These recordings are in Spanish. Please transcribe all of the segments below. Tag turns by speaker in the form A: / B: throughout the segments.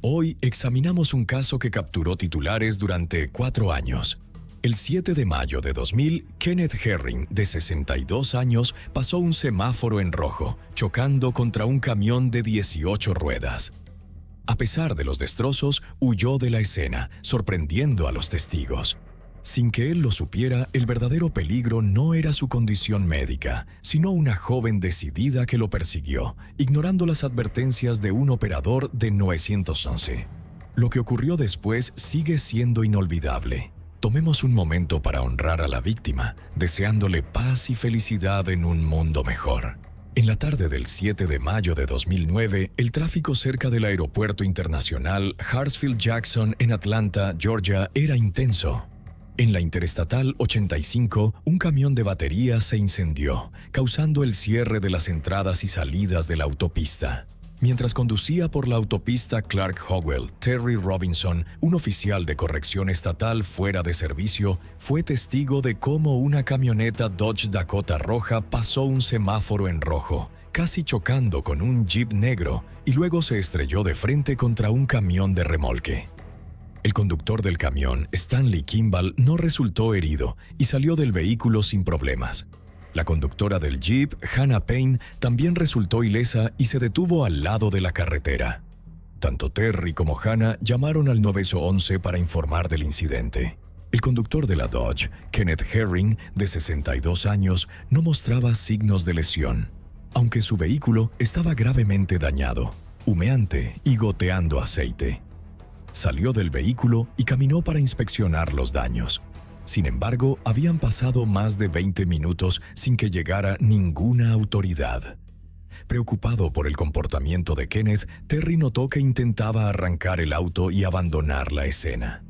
A: Hoy examinamos un caso que capturó titulares durante 4 años. El 7 de mayo de 2000, Kenneth Herring, de 62 años, pasó un semáforo en rojo, chocando contra un camión de 18 ruedas. A pesar de los destrozos, huyó de la escena, sorprendiendo a los testigos. Sin que él lo supiera, el verdadero peligro no era su condición médica, sino una joven decidida que lo persiguió, ignorando las advertencias de un operador de 911. Lo que ocurrió después sigue siendo inolvidable. Tomemos un momento para honrar a la víctima, deseándole paz y felicidad en un mundo mejor. En la tarde del 7 de mayo de 2009, el tráfico cerca del aeropuerto internacional Hartsfield-Jackson en Atlanta, Georgia, era intenso. En la Interestatal 85, un camión de batería se incendió, causando el cierre de las entradas y salidas de la autopista. Mientras conducía por la autopista Clark Howell, Terry Robinson, un oficial de corrección estatal fuera de servicio, fue testigo de cómo una camioneta Dodge Dakota roja pasó un semáforo en rojo, casi chocando con un Jeep negro, y luego se estrelló de frente contra un camión de remolque. El conductor del camión, Stanley Kimball, no resultó herido y salió del vehículo sin problemas. La conductora del Jeep, Hannah Payne, también resultó ilesa y se detuvo al lado de la carretera. Tanto Terry como Hannah llamaron al 911 para informar del incidente. El conductor de la Dodge, Kenneth Herring, de 62 años, no mostraba signos de lesión, aunque su vehículo estaba gravemente dañado, humeante y goteando aceite. Salió del vehículo y caminó para inspeccionar los daños. Sin embargo, habían pasado más de 20 minutos sin que llegara ninguna autoridad. Preocupado por el comportamiento de Kenneth, Terry notó que intentaba arrancar el auto y abandonar la escena.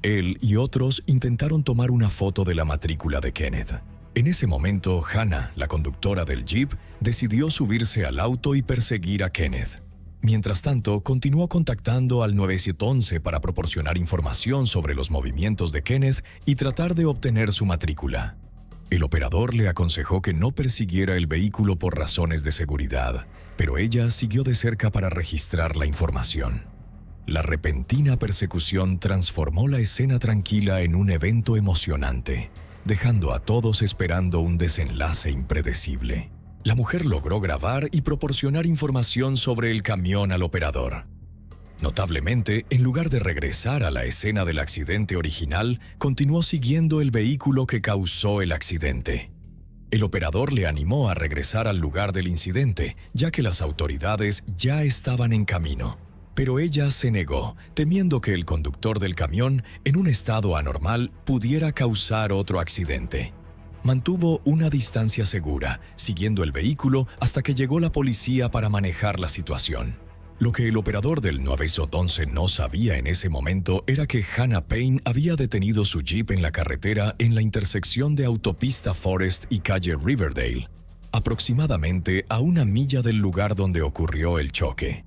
A: Él y otros intentaron tomar una foto de la matrícula de Kenneth. En ese momento, Hannah, la conductora del Jeep, decidió subirse al auto y perseguir a Kenneth. Mientras tanto, continuó contactando al 911 para proporcionar información sobre los movimientos de Kenneth y tratar de obtener su matrícula. El operador le aconsejó que no persiguiera el vehículo por razones de seguridad, pero ella siguió de cerca para registrar la información. La repentina persecución transformó la escena tranquila en un evento emocionante, dejando a todos esperando un desenlace impredecible. La mujer logró grabar y proporcionar información sobre el camión al operador. Notablemente, en lugar de regresar a la escena del accidente original, continuó siguiendo el vehículo que causó el accidente. El operador le animó a regresar al lugar del incidente, ya que las autoridades ya estaban en camino. Pero ella se negó, temiendo que el conductor del camión, en un estado anormal, pudiera causar otro accidente. Mantuvo una distancia segura, siguiendo el vehículo hasta que llegó la policía para manejar la situación. Lo que el operador del 911 no sabía en ese momento era que Hannah Payne había detenido su Jeep en la carretera en la intersección de autopista Forest y calle Riverdale, aproximadamente a 1 milla del lugar donde ocurrió el choque.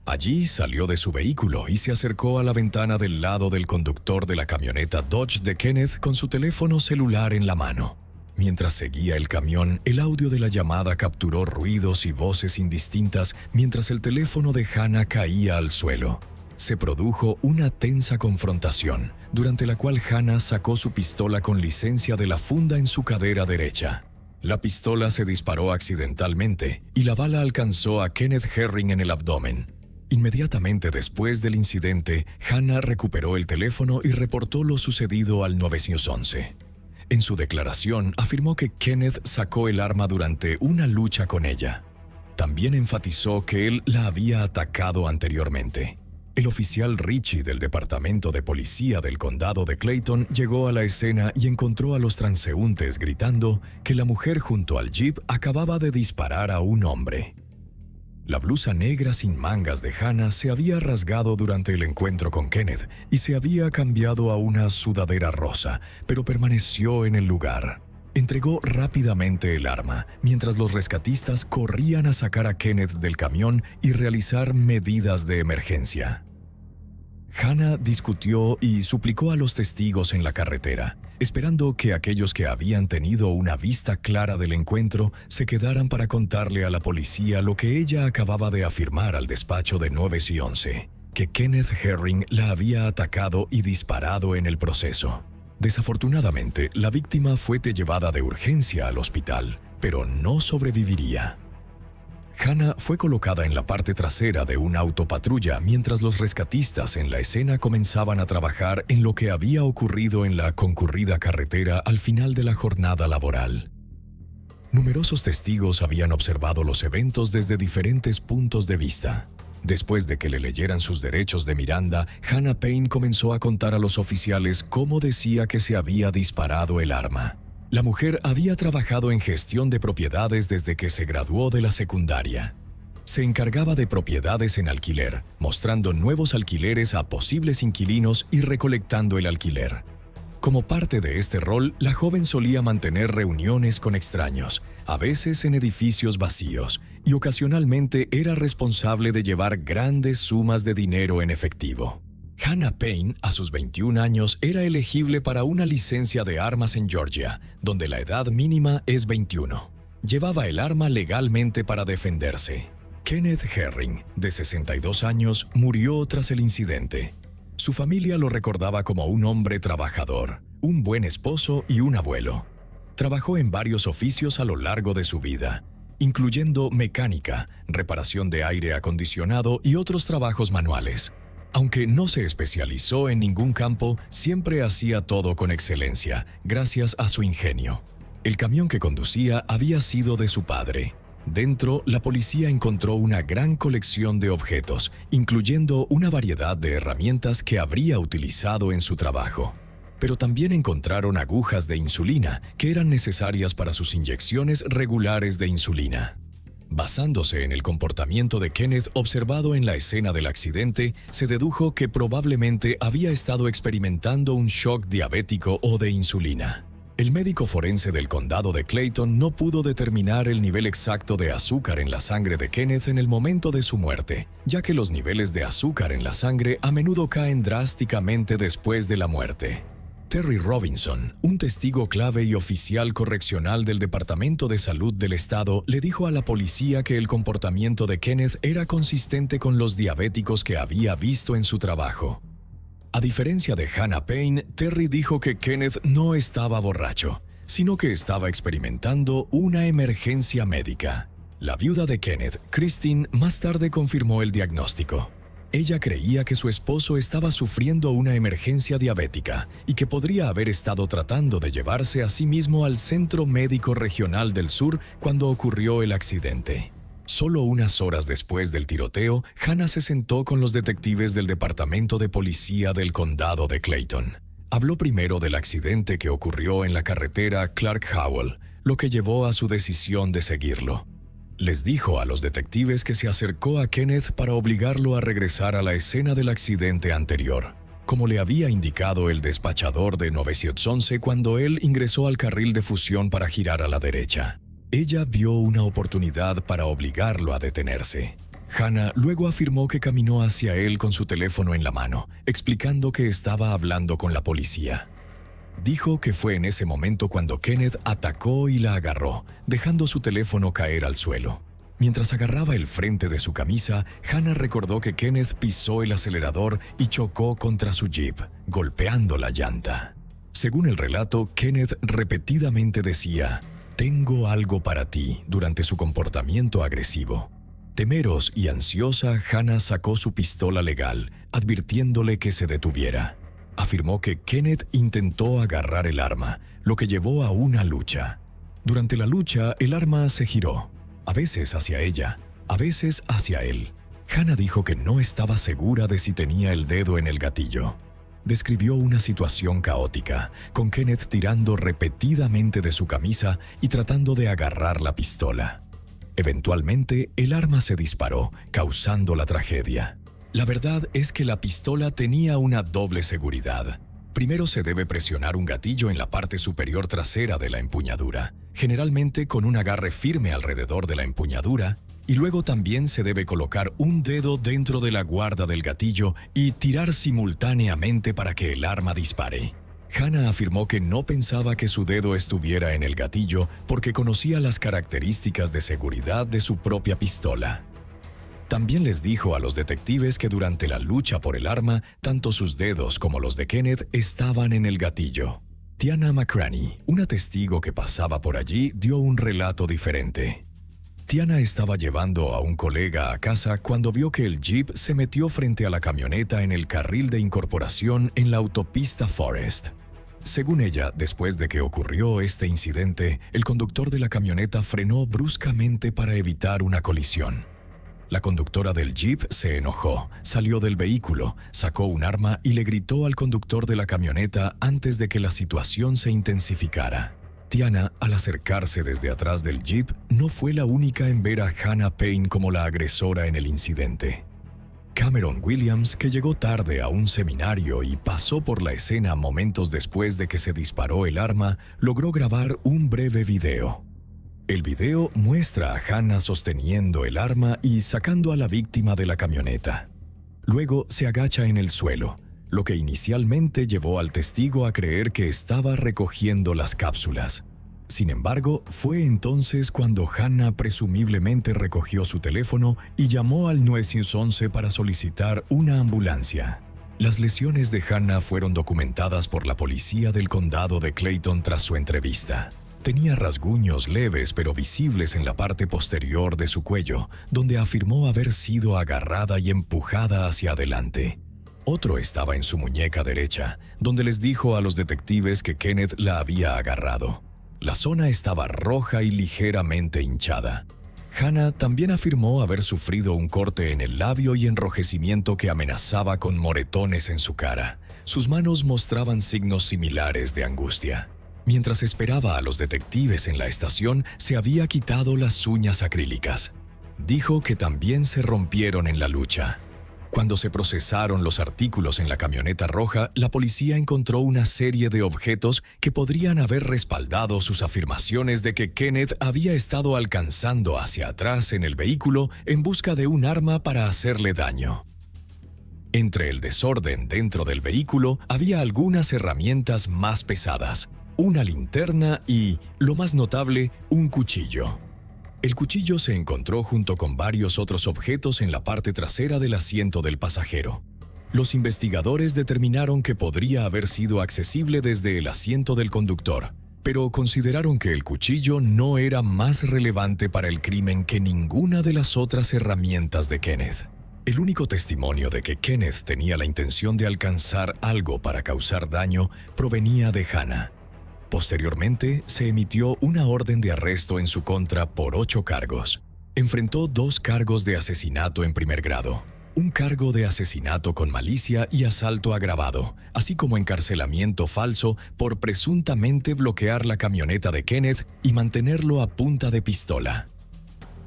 A: Allí salió de su vehículo y se acercó a la ventana del lado del conductor de la camioneta Dodge de Kenneth con su teléfono celular en la mano. Mientras seguía el camión, el audio de la llamada capturó ruidos y voces indistintas mientras el teléfono de Hannah caía al suelo. Se produjo una tensa confrontación, durante la cual Hannah sacó su pistola con licencia de la funda en su cadera derecha. La pistola se disparó accidentalmente y la bala alcanzó a Kenneth Herring en el abdomen. Inmediatamente después del incidente, Hannah recuperó el teléfono y reportó lo sucedido al 911. En su declaración, afirmó que Kenneth sacó el arma durante una lucha con ella. También enfatizó que él la había atacado anteriormente. El oficial Richie del Departamento de Policía del Condado de Clayton llegó a la escena y encontró a los transeúntes gritando que la mujer junto al Jeep acababa de disparar a un hombre. La blusa negra sin mangas de Hannah se había rasgado durante el encuentro con Kenneth y se había cambiado a una sudadera rosa, pero permaneció en el lugar. Entregó rápidamente el arma, mientras los rescatistas corrían a sacar a Kenneth del camión y realizar medidas de emergencia. Hannah discutió y suplicó a los testigos en la carretera, esperando que aquellos que habían tenido una vista clara del encuentro se quedaran para contarle a la policía lo que ella acababa de afirmar al despacho de 911. que Kenneth Herring la había atacado y disparado en el proceso. Desafortunadamente, la víctima fue llevada de urgencia al hospital, pero no sobreviviría. Hannah fue colocada en la parte trasera de un auto patrulla mientras los rescatistas en la escena comenzaban a trabajar en lo que había ocurrido en la concurrida carretera al final de la jornada laboral. Numerosos testigos habían observado los eventos desde diferentes puntos de vista. Después de que le leyeran sus derechos de Miranda, Hannah Payne comenzó a contar a los oficiales cómo decía que se había disparado el arma. La mujer había trabajado en gestión de propiedades desde que se graduó de la secundaria. Se encargaba de propiedades en alquiler, mostrando nuevos alquileres a posibles inquilinos y recolectando el alquiler. Como parte de este rol, la joven solía mantener reuniones con extraños, a veces en edificios vacíos, y ocasionalmente era responsable de llevar grandes sumas de dinero en efectivo. Hannah Payne, a sus 21 años, era elegible para una licencia de armas en Georgia, donde la edad mínima es 21. Llevaba el arma legalmente para defenderse. Kenneth Herring, de 62 años, murió tras el incidente. Su familia lo recordaba como un hombre trabajador, un buen esposo y un abuelo. Trabajó en varios oficios a lo largo de su vida, incluyendo mecánica, reparación de aire acondicionado y otros trabajos manuales. Aunque no se especializó en ningún campo, siempre hacía todo con excelencia, gracias a su ingenio. El camión que conducía había sido de su padre. Dentro, la policía encontró una gran colección de objetos, incluyendo una variedad de herramientas que habría utilizado en su trabajo. Pero también encontraron agujas de insulina que eran necesarias para sus inyecciones regulares de insulina. Basándose en el comportamiento de Kenneth observado en la escena del accidente, se dedujo que probablemente había estado experimentando un shock diabético o de insulina. El médico forense del condado de Clayton no pudo determinar el nivel exacto de azúcar en la sangre de Kenneth en el momento de su muerte, ya que los niveles de azúcar en la sangre a menudo caen drásticamente después de la muerte. Terry Robinson, un testigo clave y oficial correccional del Departamento de Salud del Estado, le dijo a la policía que el comportamiento de Kenneth era consistente con los diabéticos que había visto en su trabajo. A diferencia de Hannah Payne, Terry dijo que Kenneth no estaba borracho, sino que estaba experimentando una emergencia médica. La viuda de Kenneth, Christine, más tarde confirmó el diagnóstico. Ella creía que su esposo estaba sufriendo una emergencia diabética y que podría haber estado tratando de llevarse a sí mismo al Centro Médico Regional del Sur cuando ocurrió el accidente. Solo unas horas después del tiroteo, Hannah se sentó con los detectives del Departamento de Policía del Condado de Clayton. Habló primero del accidente que ocurrió en la carretera Clark Howell, lo que llevó a su decisión de seguirlo. Les dijo a los detectives que se acercó a Kenneth para obligarlo a regresar a la escena del accidente anterior, como le había indicado el despachador de 911 cuando él ingresó al carril de fusión para girar a la derecha. Ella vio una oportunidad para obligarlo a detenerse. Hannah luego afirmó que caminó hacia él con su teléfono en la mano, explicando que estaba hablando con la policía. Dijo que fue en ese momento cuando Kenneth atacó y la agarró, dejando su teléfono caer al suelo. Mientras agarraba el frente de su camisa, Hannah recordó que Kenneth pisó el acelerador y chocó contra su jeep, golpeando la llanta. Según el relato, Kenneth repetidamente decía: «Tengo algo para ti» durante su comportamiento agresivo. Temerosa y ansiosa, Hannah sacó su pistola legal, advirtiéndole que se detuviera. Afirmó que Kenneth intentó agarrar el arma, lo que llevó a una lucha. Durante la lucha, el arma se giró, a veces hacia ella, a veces hacia él. Hannah dijo que no estaba segura de si tenía el dedo en el gatillo. Describió una situación caótica, con Kenneth tirando repetidamente de su camisa y tratando de agarrar la pistola. Eventualmente, el arma se disparó, causando la tragedia. La verdad es que la pistola tenía una doble seguridad. Primero se debe presionar un gatillo en la parte superior trasera de la empuñadura, generalmente con un agarre firme alrededor de la empuñadura, y luego también se debe colocar un dedo dentro de la guarda del gatillo y tirar simultáneamente para que el arma dispare. Hannah afirmó que no pensaba que su dedo estuviera en el gatillo porque conocía las características de seguridad de su propia pistola. También les dijo a los detectives que durante la lucha por el arma, tanto sus dedos como los de Kenneth estaban en el gatillo. Tiana McCraney, una testigo que pasaba por allí, dio un relato diferente. Tiana estaba llevando a un colega a casa cuando vio que el jeep se metió frente a la camioneta en el carril de incorporación en la autopista Forest. Según ella, después de que ocurrió este incidente, el conductor de la camioneta frenó bruscamente para evitar una colisión. La conductora del jeep se enojó, salió del vehículo, sacó un arma y le gritó al conductor de la camioneta antes de que la situación se intensificara. Tiana, al acercarse desde atrás del jeep, no fue la única en ver a Hannah Payne como la agresora en el incidente. Cameron Williams, que llegó tarde a un seminario y pasó por la escena momentos después de que se disparó el arma, logró grabar un breve video. El video muestra a Hannah sosteniendo el arma y sacando a la víctima de la camioneta. Luego se agacha en el suelo, lo que inicialmente llevó al testigo a creer que estaba recogiendo las cápsulas. Sin embargo, fue entonces cuando Hannah presumiblemente recogió su teléfono y llamó al 911 para solicitar una ambulancia. Las lesiones de Hannah fueron documentadas por la policía del condado de Clayton tras su entrevista. Tenía rasguños leves pero visibles en la parte posterior de su cuello, donde afirmó haber sido agarrada y empujada hacia adelante. Otro estaba en su muñeca derecha, donde les dijo a los detectives que Kenneth la había agarrado. La zona estaba roja y ligeramente hinchada. Hannah también afirmó haber sufrido un corte en el labio y enrojecimiento que amenazaba con moretones en su cara. Sus manos mostraban signos similares de angustia. Mientras esperaba a los detectives en la estación, se había quitado las uñas acrílicas. Dijo que también se rompieron en la lucha. Cuando se procesaron los artículos en la camioneta roja, la policía encontró una serie de objetos que podrían haber respaldado sus afirmaciones de que Kenneth había estado alcanzando hacia atrás en el vehículo en busca de un arma para hacerle daño. Entre el desorden dentro del vehículo había algunas herramientas más pesadas, una linterna y, lo más notable, un cuchillo. El cuchillo se encontró junto con varios otros objetos en la parte trasera del asiento del pasajero. Los investigadores determinaron que podría haber sido accesible desde el asiento del conductor, pero consideraron que el cuchillo no era más relevante para el crimen que ninguna de las otras herramientas de Kenneth. El único testimonio de que Kenneth tenía la intención de alcanzar algo para causar daño provenía de Hannah. Posteriormente, se emitió una orden de arresto en su contra por 8 cargos. Enfrentó 2 cargos de asesinato en primer grado, un cargo de asesinato con malicia y asalto agravado, así como encarcelamiento falso por presuntamente bloquear la camioneta de Kenneth y mantenerlo a punta de pistola.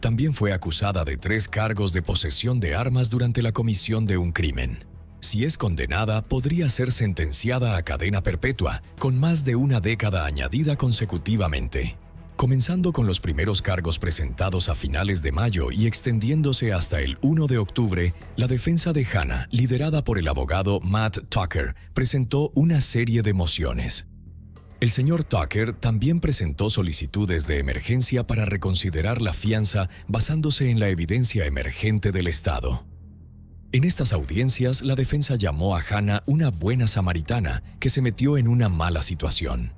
A: También fue acusada de 3 cargos de posesión de armas durante la comisión de un crimen. Si es condenada, podría ser sentenciada a cadena perpetua, con más de una década añadida consecutivamente. Comenzando con los primeros cargos presentados a finales de mayo y extendiéndose hasta el 1 de octubre, la defensa de Hannah, liderada por el abogado Matt Tucker, presentó una serie de mociones. El señor Tucker también presentó solicitudes de emergencia para reconsiderar la fianza basándose en la evidencia emergente del Estado. En estas audiencias, la defensa llamó a Hannah una buena samaritana que se metió en una mala situación.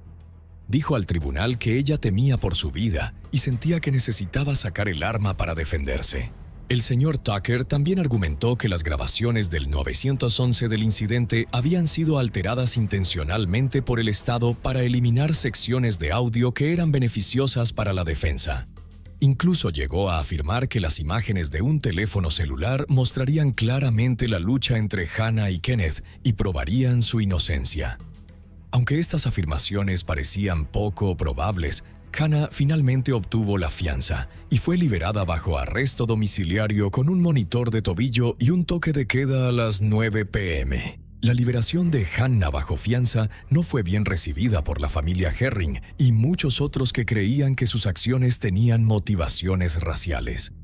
A: Dijo al tribunal que ella temía por su vida y sentía que necesitaba sacar el arma para defenderse. El señor Tucker también argumentó que las grabaciones del 911 del incidente habían sido alteradas intencionalmente por el Estado para eliminar secciones de audio que eran beneficiosas para la defensa. Incluso llegó a afirmar que las imágenes de un teléfono celular mostrarían claramente la lucha entre Hannah y Kenneth y probarían su inocencia. Aunque estas afirmaciones parecían poco probables, Hannah finalmente obtuvo la fianza y fue liberada bajo arresto domiciliario con un monitor de tobillo y un toque de queda a las 9 p.m. La liberación de Hannah bajo fianza no fue bien recibida por la familia Herring y muchos otros que creían que sus acciones tenían motivaciones raciales.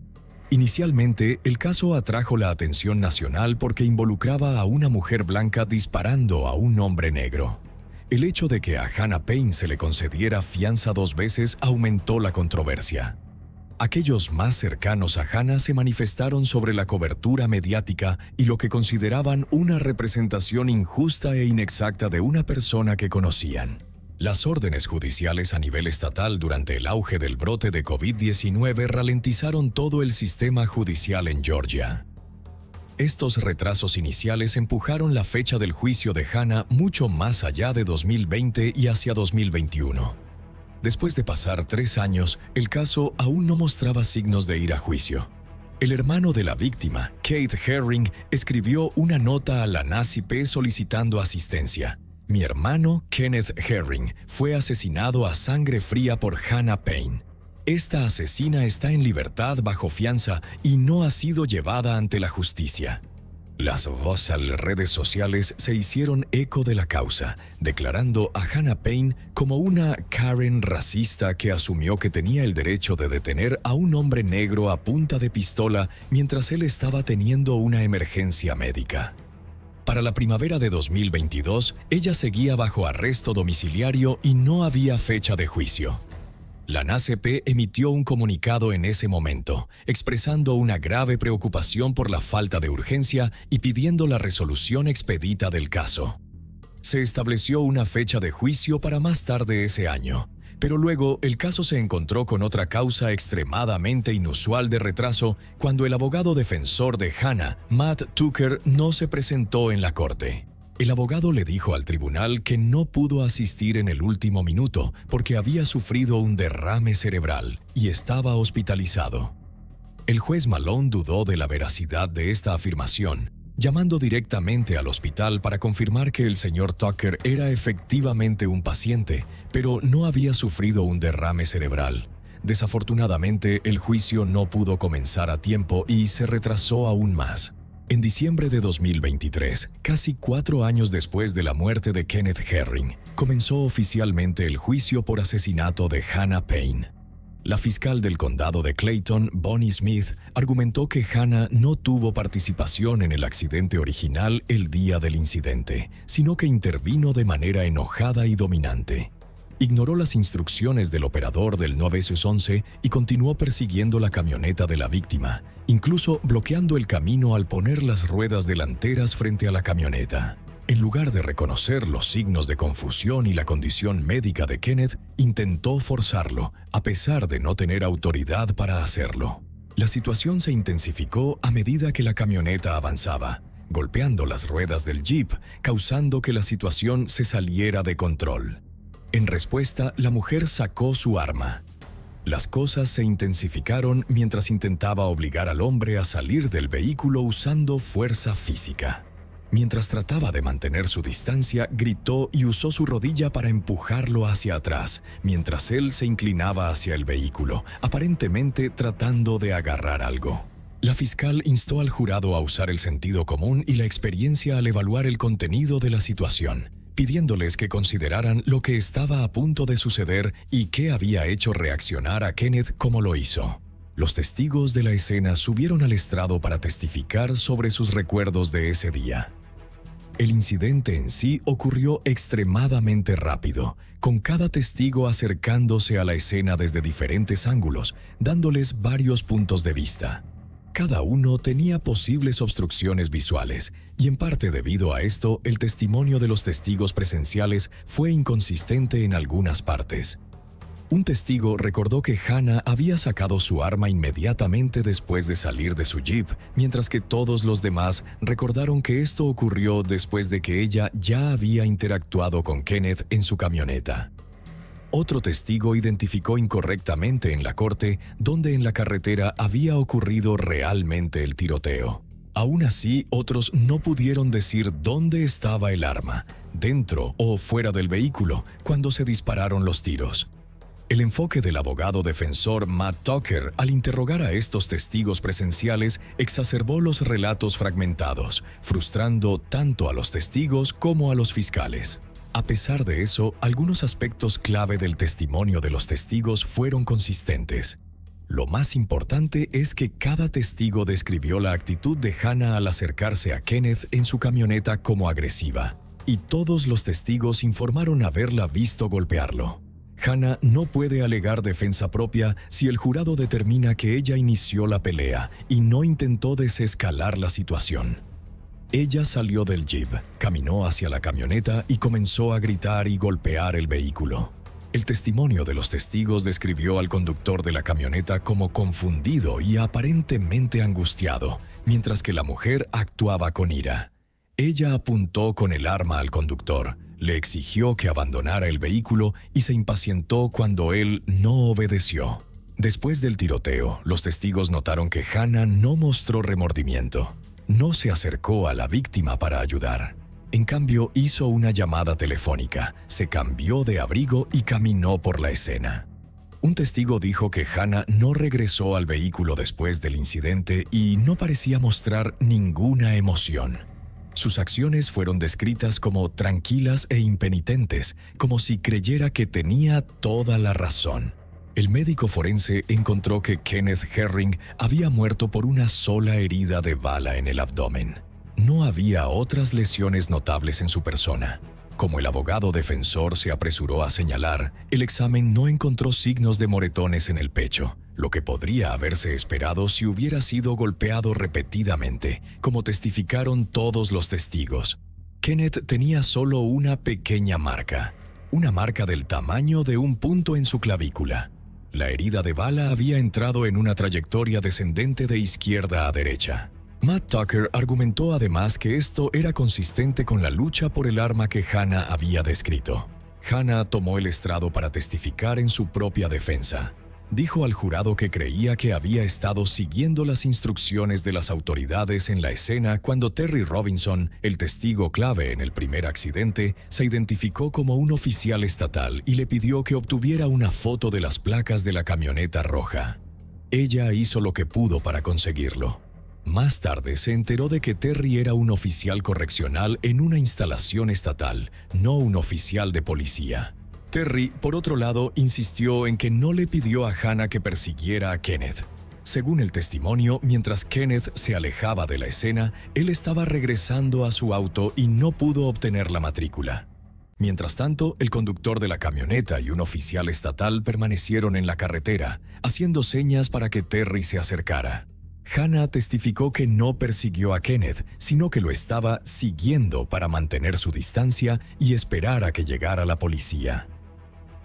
A: Inicialmente, el caso atrajo la atención nacional porque involucraba a una mujer blanca disparando a un hombre negro. El hecho de que a Hannah Payne se le concediera fianza 2 veces aumentó la controversia. Aquellos más cercanos a Hannah se manifestaron sobre la cobertura mediática y lo que consideraban una representación injusta e inexacta de una persona que conocían. Las órdenes judiciales a nivel estatal durante el auge del brote de COVID-19 ralentizaron todo el sistema judicial en Georgia. Estos retrasos iniciales empujaron la fecha del juicio de Hannah mucho más allá de 2020 y hacia 2021. Después de pasar 3 años, el caso aún no mostraba signos de ir a juicio. El hermano de la víctima, Keith Herring, escribió una nota a la NAACP solicitando asistencia. Mi hermano, Kenneth Herring, fue asesinado a sangre fría por Hannah Payne. Esta asesina está en libertad bajo fianza y no ha sido llevada ante la justicia. Las voces en las redes sociales se hicieron eco de la causa, declarando a Hannah Payne como una Karen racista que asumió que tenía el derecho de detener a un hombre negro a punta de pistola mientras él estaba teniendo una emergencia médica. Para la primavera de 2022, ella seguía bajo arresto domiciliario y no había fecha de juicio. La NAACP emitió un comunicado en ese momento, expresando una grave preocupación por la falta de urgencia y pidiendo la resolución expedita del caso. Se estableció una fecha de juicio para más tarde ese año, pero luego el caso se encontró con otra causa extremadamente inusual de retraso cuando el abogado defensor de Hannah, Matt Tucker, no se presentó en la corte. El abogado le dijo al tribunal que no pudo asistir en el último minuto porque había sufrido un derrame cerebral y estaba hospitalizado. El juez Malone dudó de la veracidad de esta afirmación, llamando directamente al hospital para confirmar que el señor Tucker era efectivamente un paciente, pero no había sufrido un derrame cerebral. Desafortunadamente, el juicio no pudo comenzar a tiempo y se retrasó aún más. En diciembre de 2023, casi 4 años después de la muerte de Kenneth Herring, comenzó oficialmente el juicio por asesinato de Hannah Payne. La fiscal del condado de Clayton, Bonnie Smith, argumentó que Hannah no tuvo participación en el accidente original el día del incidente, sino que intervino de manera enojada y dominante. Ignoró las instrucciones del operador del 911 y continuó persiguiendo la camioneta de la víctima, incluso bloqueando el camino al poner las ruedas delanteras frente a la camioneta. En lugar de reconocer los signos de confusión y la condición médica de Kenneth, intentó forzarlo, a pesar de no tener autoridad para hacerlo. La situación se intensificó a medida que la camioneta avanzaba, golpeando las ruedas del Jeep, causando que la situación se saliera de control. En respuesta, la mujer sacó su arma. Las cosas se intensificaron mientras intentaba obligar al hombre a salir del vehículo usando fuerza física. Mientras trataba de mantener su distancia, gritó y usó su rodilla para empujarlo hacia atrás, mientras él se inclinaba hacia el vehículo, aparentemente tratando de agarrar algo. La fiscal instó al jurado a usar el sentido común y la experiencia al evaluar el contenido de la situación, pidiéndoles que consideraran lo que estaba a punto de suceder y qué había hecho reaccionar a Kenneth como lo hizo. Los testigos de la escena subieron al estrado para testificar sobre sus recuerdos de ese día. El incidente en sí ocurrió extremadamente rápido, con cada testigo acercándose a la escena desde diferentes ángulos, dándoles varios puntos de vista. Cada uno tenía posibles obstrucciones visuales, y en parte debido a esto, el testimonio de los testigos presenciales fue inconsistente en algunas partes. Un testigo recordó que Hannah había sacado su arma inmediatamente después de salir de su jeep, mientras que todos los demás recordaron que esto ocurrió después de que ella ya había interactuado con Kenneth en su camioneta. Otro testigo identificó incorrectamente en la corte dónde en la carretera había ocurrido realmente el tiroteo. Aún así, otros no pudieron decir dónde estaba el arma, dentro o fuera del vehículo, cuando se dispararon los tiros. El enfoque del abogado defensor Matt Tucker al interrogar a estos testigos presenciales exacerbó los relatos fragmentados, frustrando tanto a los testigos como a los fiscales. A pesar de eso, algunos aspectos clave del testimonio de los testigos fueron consistentes. Lo más importante es que cada testigo describió la actitud de Hannah al acercarse a Kenneth en su camioneta como agresiva, y todos los testigos informaron haberla visto golpearlo. Hannah no puede alegar defensa propia si el jurado determina que ella inició la pelea y no intentó desescalar la situación. Ella salió del jeep, caminó hacia la camioneta y comenzó a gritar y golpear el vehículo. El testimonio de los testigos describió al conductor de la camioneta como confundido y aparentemente angustiado, mientras que la mujer actuaba con ira. Ella apuntó con el arma al conductor, le exigió que abandonara el vehículo y se impacientó cuando él no obedeció. Después del tiroteo, los testigos notaron que Hannah no mostró remordimiento. No se acercó a la víctima para ayudar. En cambio, hizo una llamada telefónica, se cambió de abrigo y caminó por la escena. Un testigo dijo que Hannah no regresó al vehículo después del incidente y no parecía mostrar ninguna emoción. Sus acciones fueron descritas como tranquilas e impenitentes, como si creyera que tenía toda la razón. El médico forense encontró que Kenneth Herring había muerto por una sola herida de bala en el abdomen. No había otras lesiones notables en su persona. Como el abogado defensor se apresuró a señalar, el examen no encontró signos de moretones en el pecho, lo que podría haberse esperado si hubiera sido golpeado repetidamente, como testificaron todos los testigos. Kenneth tenía solo una pequeña marca, una marca del tamaño de un punto en su clavícula. La herida de bala había entrado en una trayectoria descendente de izquierda a derecha. Matt Tucker argumentó además que esto era consistente con la lucha por el arma que Hannah había descrito. Hannah tomó el estrado para testificar en su propia defensa. Dijo al jurado que creía que había estado siguiendo las instrucciones de las autoridades en la escena cuando Terry Robinson, el testigo clave en el primer accidente, se identificó como un oficial estatal y le pidió que obtuviera una foto de las placas de la camioneta roja. Ella hizo lo que pudo para conseguirlo. Más tarde se enteró de que Terry era un oficial correccional en una instalación estatal, no un oficial de policía. Terry, por otro lado, insistió en que no le pidió a Hannah que persiguiera a Kenneth. Según el testimonio, mientras Kenneth se alejaba de la escena, él estaba regresando a su auto y no pudo obtener la matrícula. Mientras tanto, el conductor de la camioneta y un oficial estatal permanecieron en la carretera, haciendo señas para que Terry se acercara. Hannah testificó que no persiguió a Kenneth, sino que lo estaba siguiendo para mantener su distancia y esperar a que llegara la policía.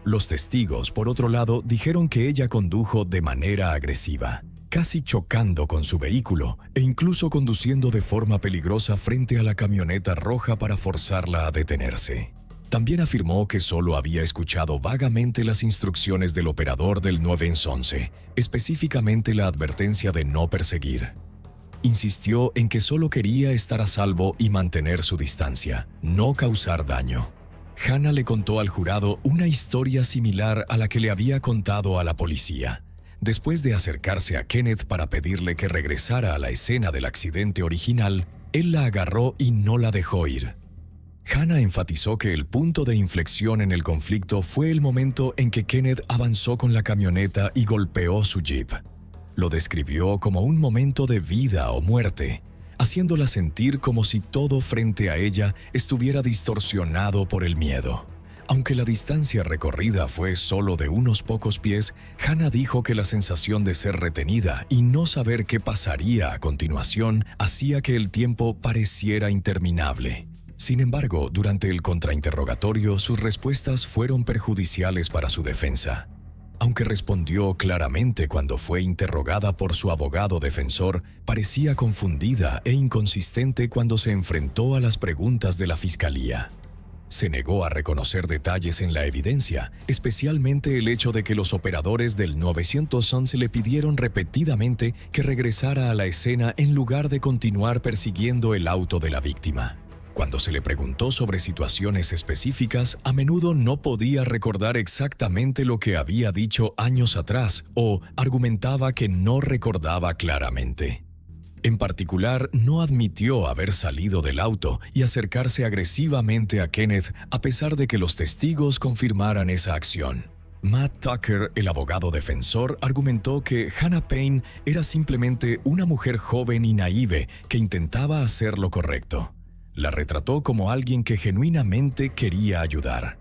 A: Los testigos, por otro lado, dijeron que ella condujo de manera agresiva, casi chocando con su vehículo e incluso conduciendo de forma peligrosa frente a la camioneta roja para forzarla a detenerse. También afirmó que solo había escuchado vagamente las instrucciones del operador del 911, específicamente la advertencia de no perseguir. Insistió en que solo quería estar a salvo y mantener su distancia, no causar daño. Hannah le contó al jurado una historia similar a la que le había contado a la policía. Después de acercarse a Kenneth para pedirle que regresara a la escena del accidente original, él la agarró y no la dejó ir. Hannah enfatizó que el punto de inflexión en el conflicto fue el momento en que Kenneth avanzó con la camioneta y golpeó su jeep. Lo describió como un momento de vida o muerte, haciéndola sentir como si todo frente a ella estuviera distorsionado por el miedo. Aunque la distancia recorrida fue solo de unos pocos pies, Hannah dijo que la sensación de ser retenida y no saber qué pasaría a continuación hacía que el tiempo pareciera interminable. Sin embargo, durante el contrainterrogatorio, sus respuestas fueron perjudiciales para su defensa. Aunque respondió claramente cuando fue interrogada por su abogado defensor, parecía confundida e inconsistente cuando se enfrentó a las preguntas de la fiscalía. Se negó a reconocer detalles en la evidencia, especialmente el hecho de que los operadores del 911 le pidieron repetidamente que regresara a la escena en lugar de continuar persiguiendo el auto de la víctima. Cuando se le preguntó sobre situaciones específicas, a menudo no podía recordar exactamente lo que había dicho años atrás o argumentaba que no recordaba claramente. En particular, no admitió haber salido del auto y acercarse agresivamente a Kenneth a pesar de que los testigos confirmaran esa acción. Matt Tucker, el abogado defensor, argumentó que Hannah Payne era simplemente una mujer joven y naïve que intentaba hacer lo correcto. La retrató como alguien que genuinamente quería ayudar.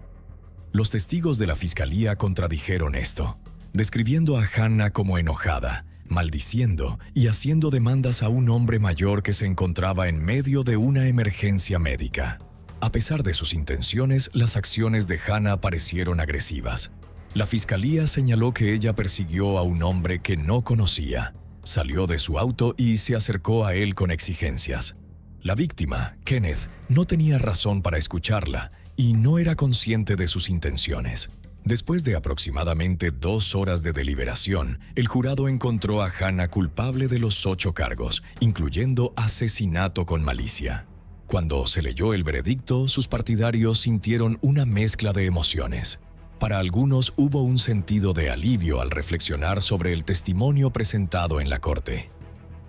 A: Los testigos de la fiscalía contradijeron esto, describiendo a Hannah como enojada, maldiciendo y haciendo demandas a un hombre mayor que se encontraba en medio de una emergencia médica. A pesar de sus intenciones, las acciones de Hannah parecieron agresivas. La fiscalía señaló que ella persiguió a un hombre que no conocía, salió de su auto y se acercó a él con exigencias. La víctima, Kenneth, no tenía razón para escucharla y no era consciente de sus intenciones. Después de aproximadamente 2 horas de deliberación, el jurado encontró a Hannah culpable de los 8 cargos, incluyendo asesinato con malicia. Cuando se leyó el veredicto, sus partidarios sintieron una mezcla de emociones. Para algunos hubo un sentido de alivio al reflexionar sobre el testimonio presentado en la corte.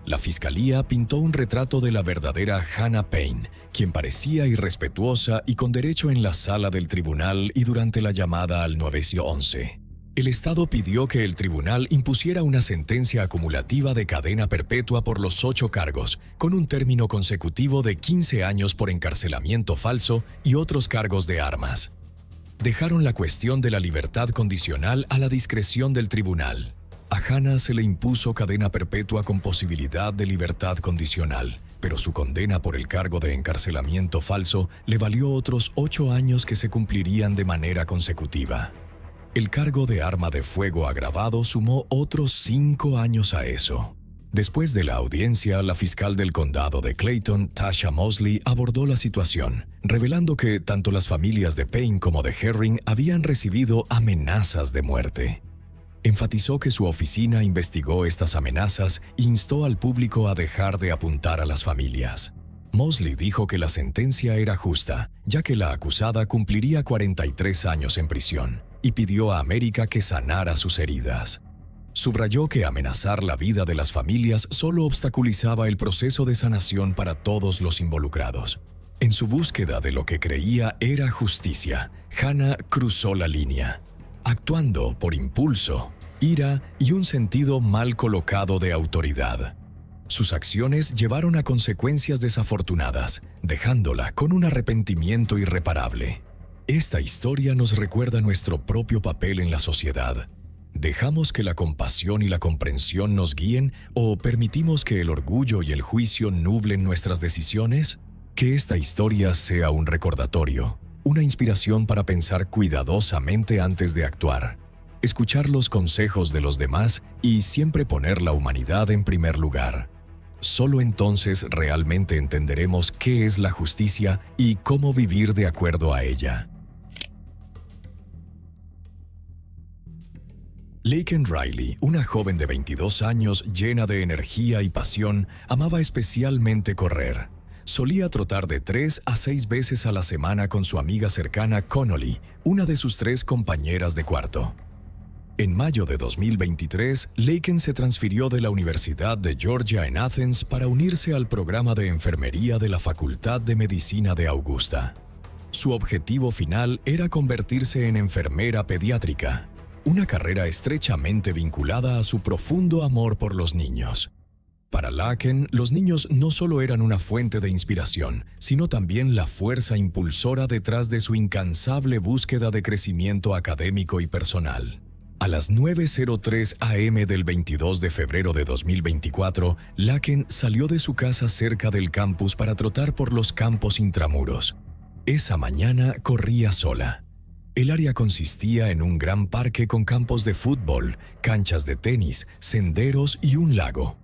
A: La fiscalía pintó un retrato de la verdadera Hannah Payne, quien parecía irrespetuosa y con derecho en la sala del tribunal y durante la llamada al 911. El Estado pidió que el tribunal impusiera una sentencia acumulativa de cadena perpetua por los 8 cargos, con un término consecutivo de 15 años por encarcelamiento falso y otros cargos de armas. Dejaron la cuestión de la libertad condicional a la discreción del tribunal. A Hannah se le impuso cadena perpetua con posibilidad de libertad condicional, pero su condena por el cargo de encarcelamiento falso le valió otros 8 años que se cumplirían de manera consecutiva. El cargo de arma de fuego agravado sumó otros 5 años a eso. Después de la audiencia, la fiscal del condado de Clayton, Tasha Mosley, abordó la situación, revelando que tanto las familias de Payne como de Herring habían recibido amenazas de muerte. Enfatizó que su oficina investigó estas amenazas e instó al público a dejar de apuntar a las familias. Mosley dijo que la sentencia era justa, ya que la acusada cumpliría 43 años en prisión, y pidió a América que sanara sus heridas. Subrayó que amenazar la vida de las familias solo obstaculizaba el proceso de sanación para todos los involucrados. En su búsqueda de lo que creía era justicia, Hannah cruzó la línea, actuando por impulso, ira y un sentido mal colocado de autoridad. Sus acciones llevaron a consecuencias desafortunadas, dejándola con un arrepentimiento irreparable. Esta historia nos recuerda nuestro propio papel en la sociedad. ¿Dejamos que la compasión y la comprensión nos guíen o permitimos que el orgullo y el juicio nublen nuestras decisiones? Que esta historia sea un recordatorio, una inspiración para pensar cuidadosamente antes de actuar, escuchar los consejos de los demás y siempre poner la humanidad en primer lugar. Solo entonces realmente entenderemos qué es la justicia y cómo vivir de acuerdo a ella. Laken Riley, una joven de 22 años llena de energía y pasión, amaba especialmente correr. Solía trotar de 3 a 6 veces a la semana con su amiga cercana Connolly, una de sus 3 compañeras de cuarto. En mayo de 2023, Laken se transfirió de la Universidad de Georgia en Athens para unirse al programa de enfermería de la Facultad de Medicina de Augusta. Su objetivo final era convertirse en enfermera pediátrica, una carrera estrechamente vinculada a su profundo amor por los niños. Para Laken, los niños no solo eran una fuente de inspiración, sino también la fuerza impulsora detrás de su incansable búsqueda de crecimiento académico y personal. A las 9:03 a.m. del 22 de febrero de 2024, Laken salió de su casa cerca del campus para trotar por los campos intramuros. Esa mañana corría sola. El área consistía en un gran parque con campos de fútbol, canchas de tenis, senderos y un lago.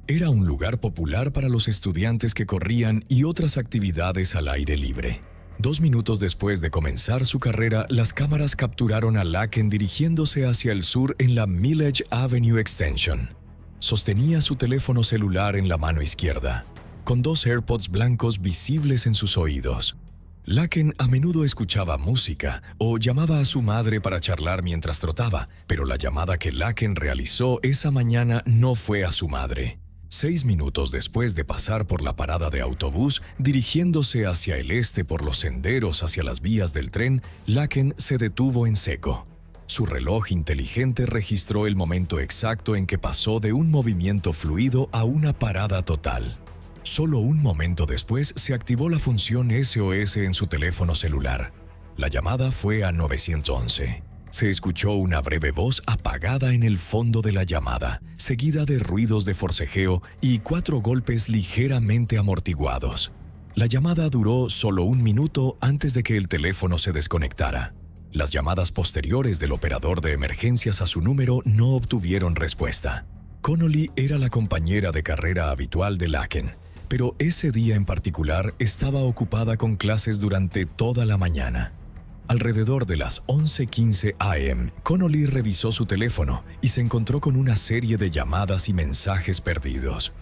A: Era un lugar popular para los estudiantes que corrían y otras actividades al aire libre. 2 minutos después de comenzar su carrera, las cámaras capturaron a Laken dirigiéndose hacia el sur en la Milledge Avenue Extension. Sostenía su teléfono celular en la mano izquierda, con 2 AirPods blancos visibles en sus oídos. Laken a menudo escuchaba música o llamaba a su madre para charlar mientras trotaba, pero la llamada que Laken realizó esa mañana no fue a su madre. 6 minutos después de pasar por la parada de autobús, dirigiéndose hacia el este por los senderos hacia las vías del tren, Laken se detuvo en seco. Su reloj inteligente registró el momento exacto en que pasó de un movimiento fluido a una parada total. Solo un momento después se activó la función SOS en su teléfono celular. La llamada fue a 911. Se escuchó una breve voz apagada en el fondo de la llamada, seguida de ruidos de forcejeo y 4 golpes ligeramente amortiguados. La llamada duró solo 1 minuto antes de que el teléfono se desconectara. Las llamadas posteriores del operador de emergencias a su número no obtuvieron respuesta. Connolly era la compañera de carrera habitual de Laken, pero ese día en particular estaba ocupada con clases durante toda la mañana. Alrededor de las 11:15 a.m., Connolly revisó su teléfono y se encontró con una serie de llamadas y mensajes perdidos.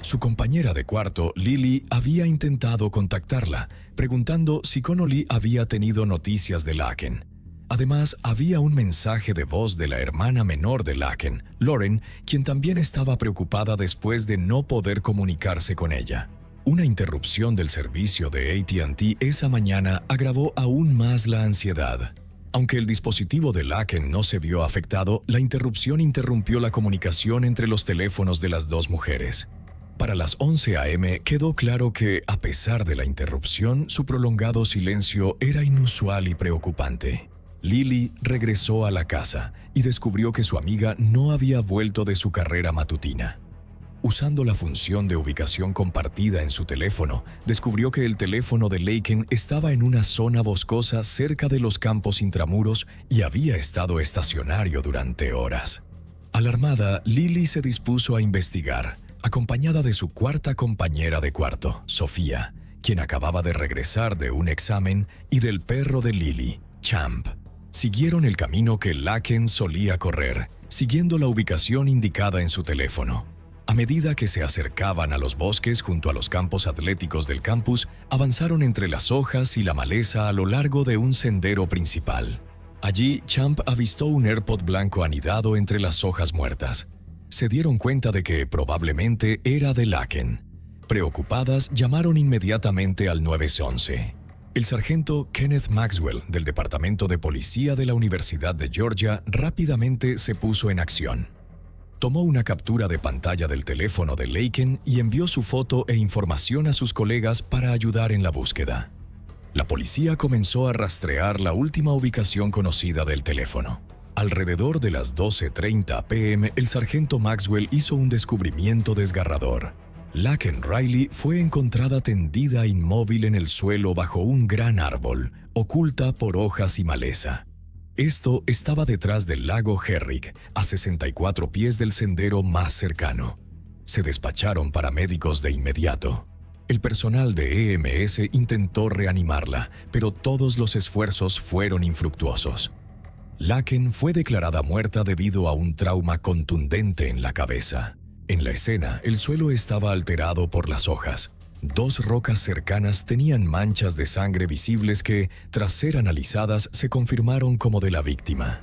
A: Su compañera de cuarto, Lily, había intentado contactarla, preguntando si Connolly había tenido noticias de Laken. Además, había un mensaje de voz de la hermana menor de Laken, Lauren, quien también estaba preocupada después de no poder comunicarse con ella. Una interrupción del servicio de AT&T esa mañana agravó aún más la ansiedad. Aunque el dispositivo de Laken no se vio afectado, la interrupción interrumpió la comunicación entre los teléfonos de las dos mujeres. Para las 11 a.m. quedó claro que, a pesar de la interrupción, su prolongado silencio era inusual y preocupante. Lily regresó a la casa y descubrió que su amiga no había vuelto de su carrera matutina. Usando la función de ubicación compartida en su teléfono, descubrió que el teléfono de Laken estaba en una zona boscosa cerca de los campos intramuros y había estado estacionario durante horas. Alarmada, Lily se dispuso a investigar, acompañada de su cuarta compañera de cuarto, Sofía, quien acababa de regresar de un examen, y del perro de Lily, Champ. Siguieron el camino que Laken solía correr, siguiendo la ubicación indicada en su teléfono. A medida que se acercaban a los bosques junto a los campos atléticos del campus, avanzaron entre las hojas y la maleza a lo largo de un sendero principal. Allí, Champ avistó un AirPod blanco anidado entre las hojas muertas. Se dieron cuenta de que probablemente era de Laken. Preocupadas, llamaron inmediatamente al 911. El sargento Kenneth Maxwell, del Departamento de Policía de la Universidad de Georgia, rápidamente se puso en acción. Tomó una captura de pantalla del teléfono de Laken y envió su foto e información a sus colegas para ayudar en la búsqueda. La policía comenzó a rastrear la última ubicación conocida del teléfono. Alrededor de las 12:30 p.m., el sargento Maxwell hizo un descubrimiento desgarrador. Laken Riley fue encontrada tendida inmóvil en el suelo bajo un gran árbol, oculta por hojas y maleza. Esto estaba detrás del lago Herrick, a 64 pies del sendero más cercano. Se despacharon paramédicos de inmediato. El personal de EMS intentó reanimarla, pero todos los esfuerzos fueron infructuosos. Laken fue declarada muerta debido a un trauma contundente en la cabeza. En la escena, el suelo estaba alterado por las hojas. 2 rocas cercanas tenían manchas de sangre visibles que, tras ser analizadas, se confirmaron como de la víctima.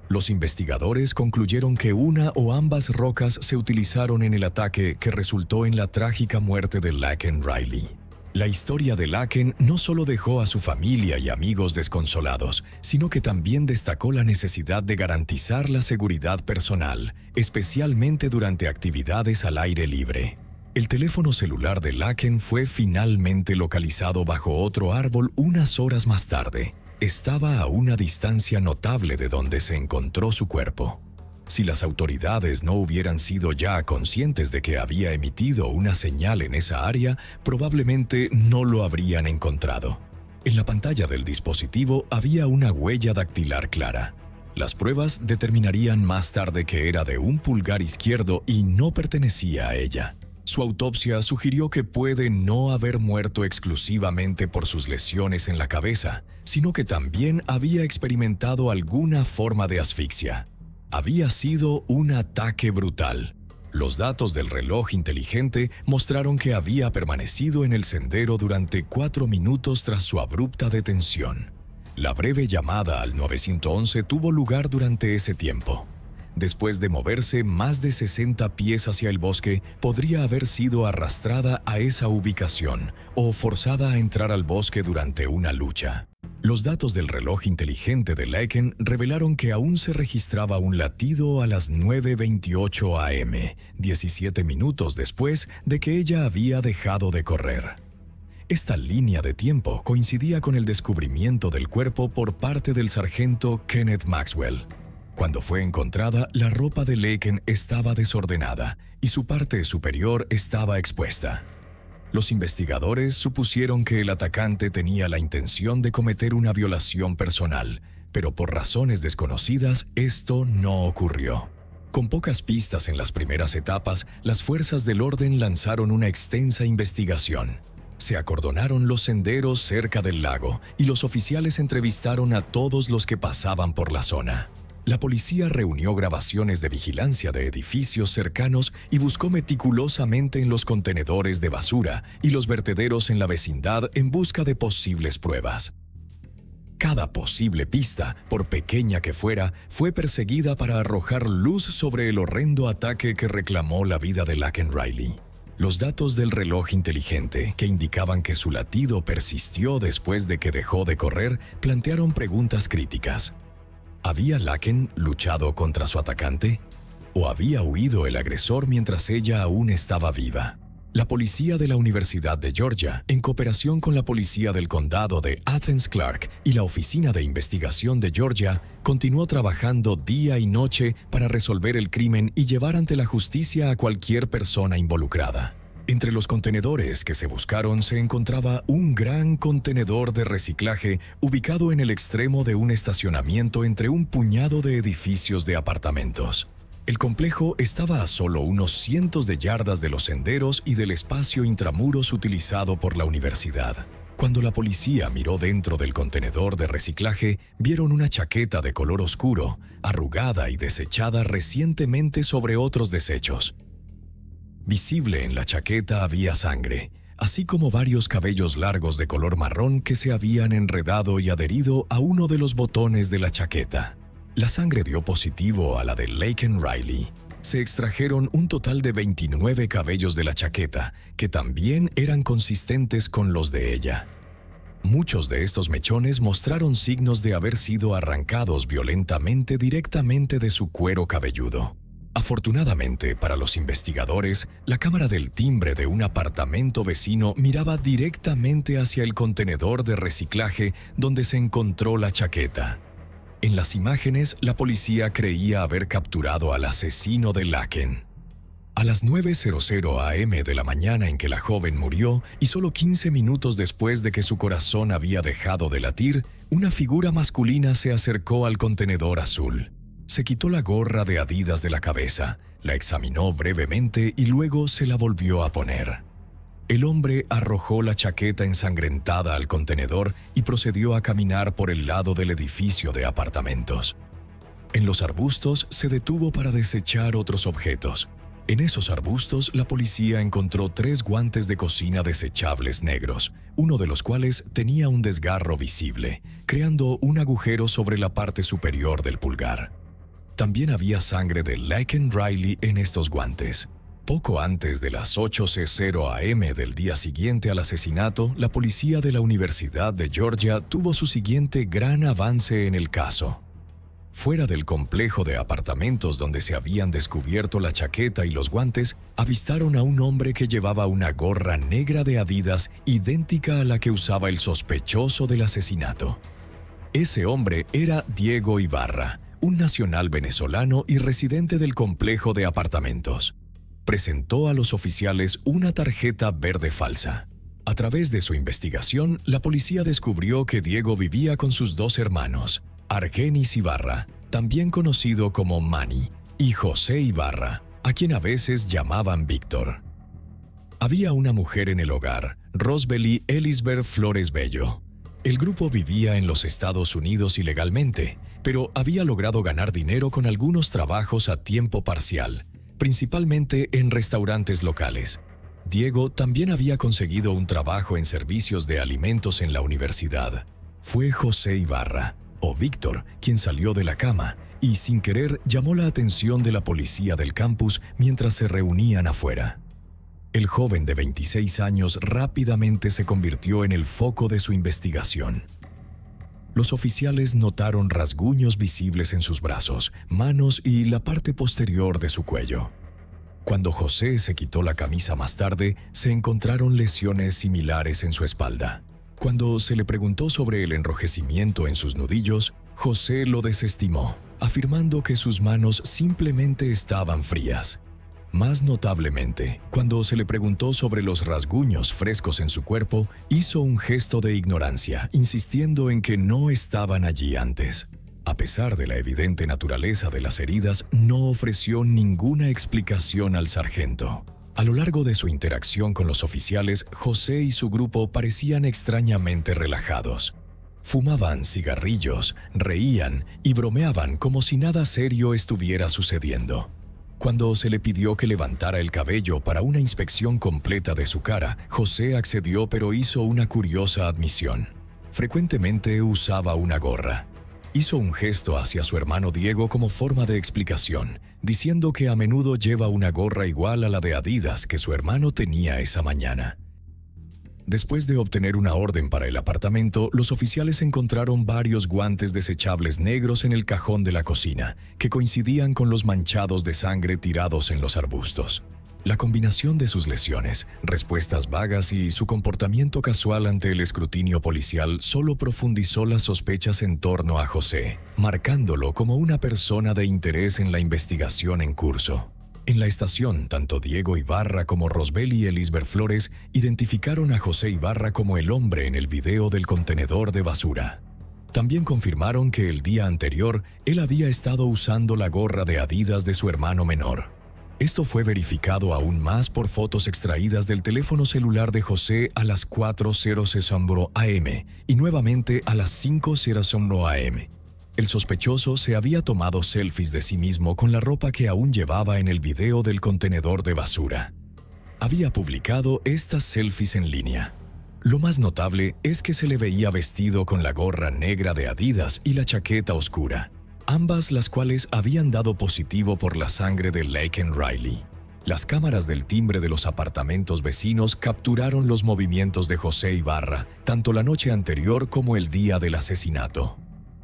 A: Los investigadores concluyeron que una o ambas rocas se utilizaron en el ataque que resultó en la trágica muerte de Laken Riley. La historia de Laken no solo dejó a su familia y amigos desconsolados, sino que también destacó la necesidad de garantizar la seguridad personal, especialmente durante actividades al aire libre. El teléfono celular de Laken fue finalmente localizado bajo otro árbol unas horas más tarde. Estaba a una distancia notable de donde se encontró su cuerpo. Si las autoridades no hubieran sido ya conscientes de que había emitido una señal en esa área, probablemente no lo habrían encontrado. En la pantalla del dispositivo había una huella dactilar clara. Las pruebas determinarían más tarde que era de un pulgar izquierdo y no pertenecía a ella. Su autopsia sugirió que puede no haber muerto exclusivamente por sus lesiones en la cabeza, sino que también había experimentado alguna forma de asfixia. Había sido un ataque brutal. Los datos del reloj inteligente mostraron que había permanecido en el sendero durante 4 minutos tras su abrupta detención. La breve llamada al 911 tuvo lugar durante ese tiempo. Después de moverse más de 60 pies hacia el bosque, podría haber sido arrastrada a esa ubicación o forzada a entrar al bosque durante una lucha. Los datos del reloj inteligente de Laken revelaron que aún se registraba un latido a las 9:28 a.m., 17 minutos después de que ella había dejado de correr. Esta línea de tiempo coincidía con el descubrimiento del cuerpo por parte del sargento Kenneth Maxwell. Cuando fue encontrada, la ropa de Laken estaba desordenada y su parte superior estaba expuesta. Los investigadores supusieron que el atacante tenía la intención de cometer una violación personal, pero por razones desconocidas esto no ocurrió. Con pocas pistas en las primeras etapas, las fuerzas del orden lanzaron una extensa investigación. Se acordonaron los senderos cerca del lago y los oficiales entrevistaron a todos los que pasaban por la zona. La policía reunió grabaciones de vigilancia de edificios cercanos y buscó meticulosamente en los contenedores de basura y los vertederos en la vecindad en busca de posibles pruebas. Cada posible pista, por pequeña que fuera, fue perseguida para arrojar luz sobre el horrendo ataque que reclamó la vida de Laken Riley. Los datos del reloj inteligente, que indicaban que su latido persistió después de que dejó de correr, plantearon preguntas críticas. ¿Había Laken luchado contra su atacante? ¿O había huido el agresor mientras ella aún estaba viva? La policía de la Universidad de Georgia, en cooperación con la policía del condado de Athens-Clarke y la Oficina de Investigación de Georgia, continuó trabajando día y noche para resolver el crimen y llevar ante la justicia a cualquier persona involucrada. Entre los contenedores que se buscaron se encontraba un gran contenedor de reciclaje ubicado en el extremo de un estacionamiento entre un puñado de edificios de apartamentos. El complejo estaba a solo unos cientos de yardas de los senderos y del espacio intramuros utilizado por la universidad. Cuando la policía miró dentro del contenedor de reciclaje, vieron una chaqueta de color oscuro, arrugada y desechada recientemente sobre otros desechos. Visible en la chaqueta había sangre, así como varios cabellos largos de color marrón que se habían enredado y adherido a uno de los botones de la chaqueta. La sangre dio positivo a la de Laken Riley. Se extrajeron un total de 29 cabellos de la chaqueta, que también eran consistentes con los de ella. Muchos de estos mechones mostraron signos de haber sido arrancados violentamente directamente de su cuero cabelludo. Afortunadamente para los investigadores, la cámara del timbre de un apartamento vecino miraba directamente hacia el contenedor de reciclaje donde se encontró la chaqueta. En las imágenes, la policía creía haber capturado al asesino de Laken. A las 9:00 a.m. de la mañana en que la joven murió, y solo 15 minutos después de que su corazón había dejado de latir, una figura masculina se acercó al contenedor azul. Se quitó la gorra de Adidas de la cabeza, la examinó brevemente y luego se la volvió a poner. El hombre arrojó la chaqueta ensangrentada al contenedor y procedió a caminar por el lado del edificio de apartamentos. En los arbustos se detuvo para desechar otros objetos. En esos arbustos, la policía encontró 3 guantes de cocina desechables negros, uno de los cuales tenía un desgarro visible, creando un agujero sobre la parte superior del pulgar. También había sangre de Laken Riley en estos guantes. Poco antes de las 8:00 a.m. del día siguiente al asesinato, la policía de la Universidad de Georgia tuvo su siguiente gran avance en el caso. Fuera del complejo de apartamentos donde se habían descubierto la chaqueta y los guantes, avistaron a un hombre que llevaba una gorra negra de Adidas idéntica a la que usaba el sospechoso del asesinato. Ese hombre era Diego Ibarra, un nacional venezolano y residente del complejo de apartamentos. Presentó a los oficiales una tarjeta verde falsa. A través de su investigación, la policía descubrió que Diego vivía con sus 2 hermanos, Argenis Ibarra, también conocido como Manny, y José Ibarra, a quien a veces llamaban Víctor. Había una mujer en el hogar, Rosbely Elisbeth Flores Bello. El grupo vivía en los Estados Unidos ilegalmente, pero había logrado ganar dinero con algunos trabajos a tiempo parcial, principalmente en restaurantes locales. Diego también había conseguido un trabajo en servicios de alimentos en la universidad. Fue José Ibarra, o Víctor, quien salió de la cama y, sin querer, llamó la atención de la policía del campus mientras se reunían afuera. El joven de 26 años rápidamente se convirtió en el foco de su investigación. Los oficiales notaron rasguños visibles en sus brazos, manos y la parte posterior de su cuello. Cuando José se quitó la camisa más tarde, se encontraron lesiones similares en su espalda. Cuando se le preguntó sobre el enrojecimiento en sus nudillos, José lo desestimó, afirmando que sus manos simplemente estaban frías. Más notablemente, cuando se le preguntó sobre los rasguños frescos en su cuerpo, hizo un gesto de ignorancia, insistiendo en que no estaban allí antes. A pesar de la evidente naturaleza de las heridas, no ofreció ninguna explicación al sargento. A lo largo de su interacción con los oficiales, José y su grupo parecían extrañamente relajados. Fumaban cigarrillos, reían y bromeaban como si nada serio estuviera sucediendo. Cuando se le pidió que levantara el cabello para una inspección completa de su cara, José accedió, pero hizo una curiosa admisión. Frecuentemente usaba una gorra. Hizo un gesto hacia su hermano Diego como forma de explicación, diciendo que a menudo lleva una gorra igual a la de Adidas que su hermano tenía esa mañana. Después de obtener una orden para el apartamento, los oficiales encontraron varios guantes desechables negros en el cajón de la cocina, que coincidían con los manchados de sangre tirados en los arbustos. La combinación de sus lesiones, respuestas vagas y su comportamiento casual ante el escrutinio policial solo profundizó las sospechas en torno a José, marcándolo como una persona de interés en la investigación en curso. En la estación, tanto Diego Ibarra como Rosbel y Elisber Flores identificaron a José Ibarra como el hombre en el video del contenedor de basura. También confirmaron que el día anterior él había estado usando la gorra de Adidas de su hermano menor. Esto fue verificado aún más por fotos extraídas del teléfono celular de José a las 4:00 am y nuevamente a las 5:00 am. El sospechoso se había tomado selfies de sí mismo con la ropa que aún llevaba en el video del contenedor de basura. Había publicado estas selfies en línea. Lo más notable es que se le veía vestido con la gorra negra de Adidas y la chaqueta oscura, ambas las cuales habían dado positivo por la sangre de Laken Riley. Las cámaras del timbre de los apartamentos vecinos capturaron los movimientos de José Ibarra, tanto la noche anterior como el día del asesinato.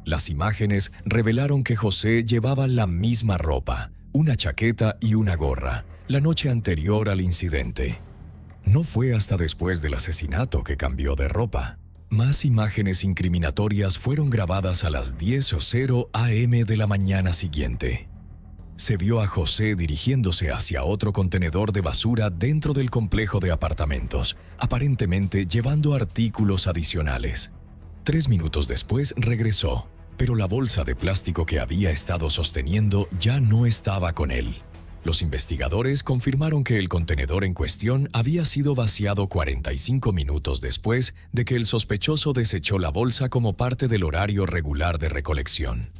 A: Las imágenes revelaron que José llevaba la misma ropa, una chaqueta y una gorra, la noche anterior al incidente. No fue hasta después del asesinato que cambió de ropa. Más imágenes incriminatorias fueron grabadas a las 10:00 am de la mañana siguiente. Se vio a José dirigiéndose hacia otro contenedor de basura dentro del complejo de apartamentos, aparentemente llevando artículos adicionales. 3 minutos después regresó, pero la bolsa de plástico que había estado sosteniendo ya no estaba con él. Los investigadores confirmaron que el contenedor en cuestión había sido vaciado 45 minutos después de que el sospechoso desechó la bolsa como parte del horario regular de recolección.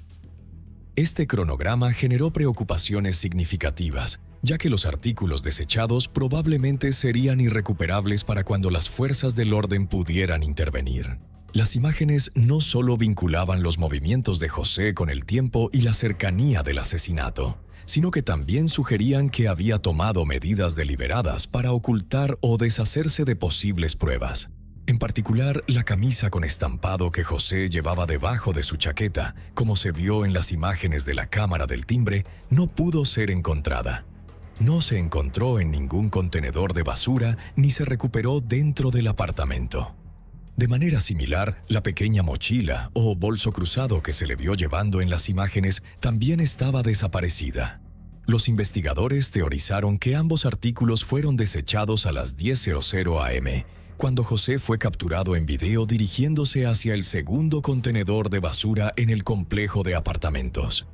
A: Este cronograma generó preocupaciones significativas, ya que los artículos desechados probablemente serían irrecuperables para cuando las fuerzas del orden pudieran intervenir. Las imágenes no solo vinculaban los movimientos de José con el tiempo y la cercanía del asesinato, sino que también sugerían que había tomado medidas deliberadas para ocultar o deshacerse de posibles pruebas. En particular, la camisa con estampado que José llevaba debajo de su chaqueta, como se vio en las imágenes de la cámara del timbre, no pudo ser encontrada. No se encontró en ningún contenedor de basura ni se recuperó dentro del apartamento. De manera similar, la pequeña mochila o bolso cruzado que se le vio llevando en las imágenes también estaba desaparecida. Los investigadores teorizaron que ambos artículos fueron desechados a las 10:00 am, cuando José fue capturado en video dirigiéndose hacia el segundo contenedor de basura en el complejo de apartamentos.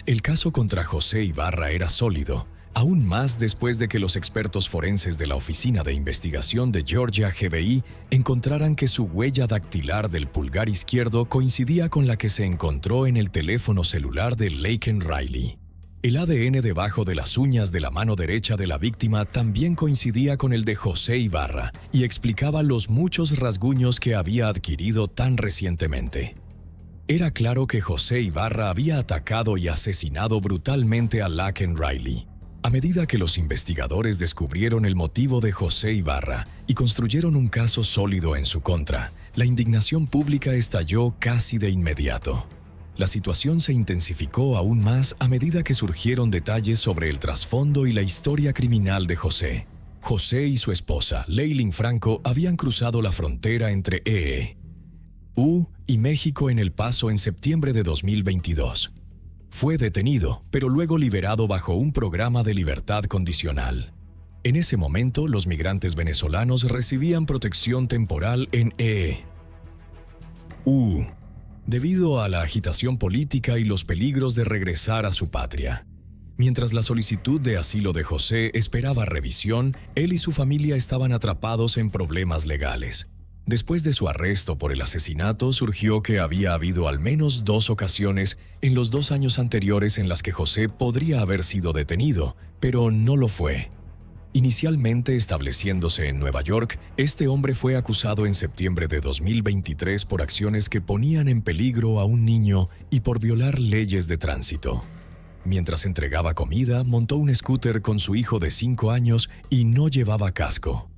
A: El caso contra José Ibarra era sólido, aún más después de que los expertos forenses de la Oficina de Investigación de Georgia FBI encontraran que su huella dactilar del pulgar izquierdo coincidía con la que se encontró en el teléfono celular de Laken Riley. El ADN debajo de las uñas de la mano derecha de la víctima también coincidía con el de José Ibarra y explicaba los muchos rasguños que había adquirido tan recientemente. Era claro que José Ibarra había atacado y asesinado brutalmente a Laken Riley. A medida que los investigadores descubrieron el motivo de José Ibarra y construyeron un caso sólido en su contra, la indignación pública estalló casi de inmediato. La situación se intensificó aún más a medida que surgieron detalles sobre el trasfondo y la historia criminal de José. José y su esposa, Leylin Franco, habían cruzado la frontera entre EU y México en El Paso en septiembre de 2022. Fue detenido, pero luego liberado bajo un programa de libertad condicional. En ese momento, los migrantes venezolanos recibían protección temporal en EU, debido a la agitación política y los peligros de regresar a su patria. Mientras la solicitud de asilo de José esperaba revisión, él y su familia estaban atrapados en problemas legales. Después de su arresto por el asesinato, surgió que había habido al menos 2 ocasiones en los 2 años anteriores en las que José podría haber sido detenido, pero no lo fue. Inicialmente estableciéndose en Nueva York, este hombre fue acusado en septiembre de 2023 por acciones que ponían en peligro a un niño y por violar leyes de tránsito. Mientras entregaba comida, montó un scooter con su hijo de 5 años y no llevaba casco.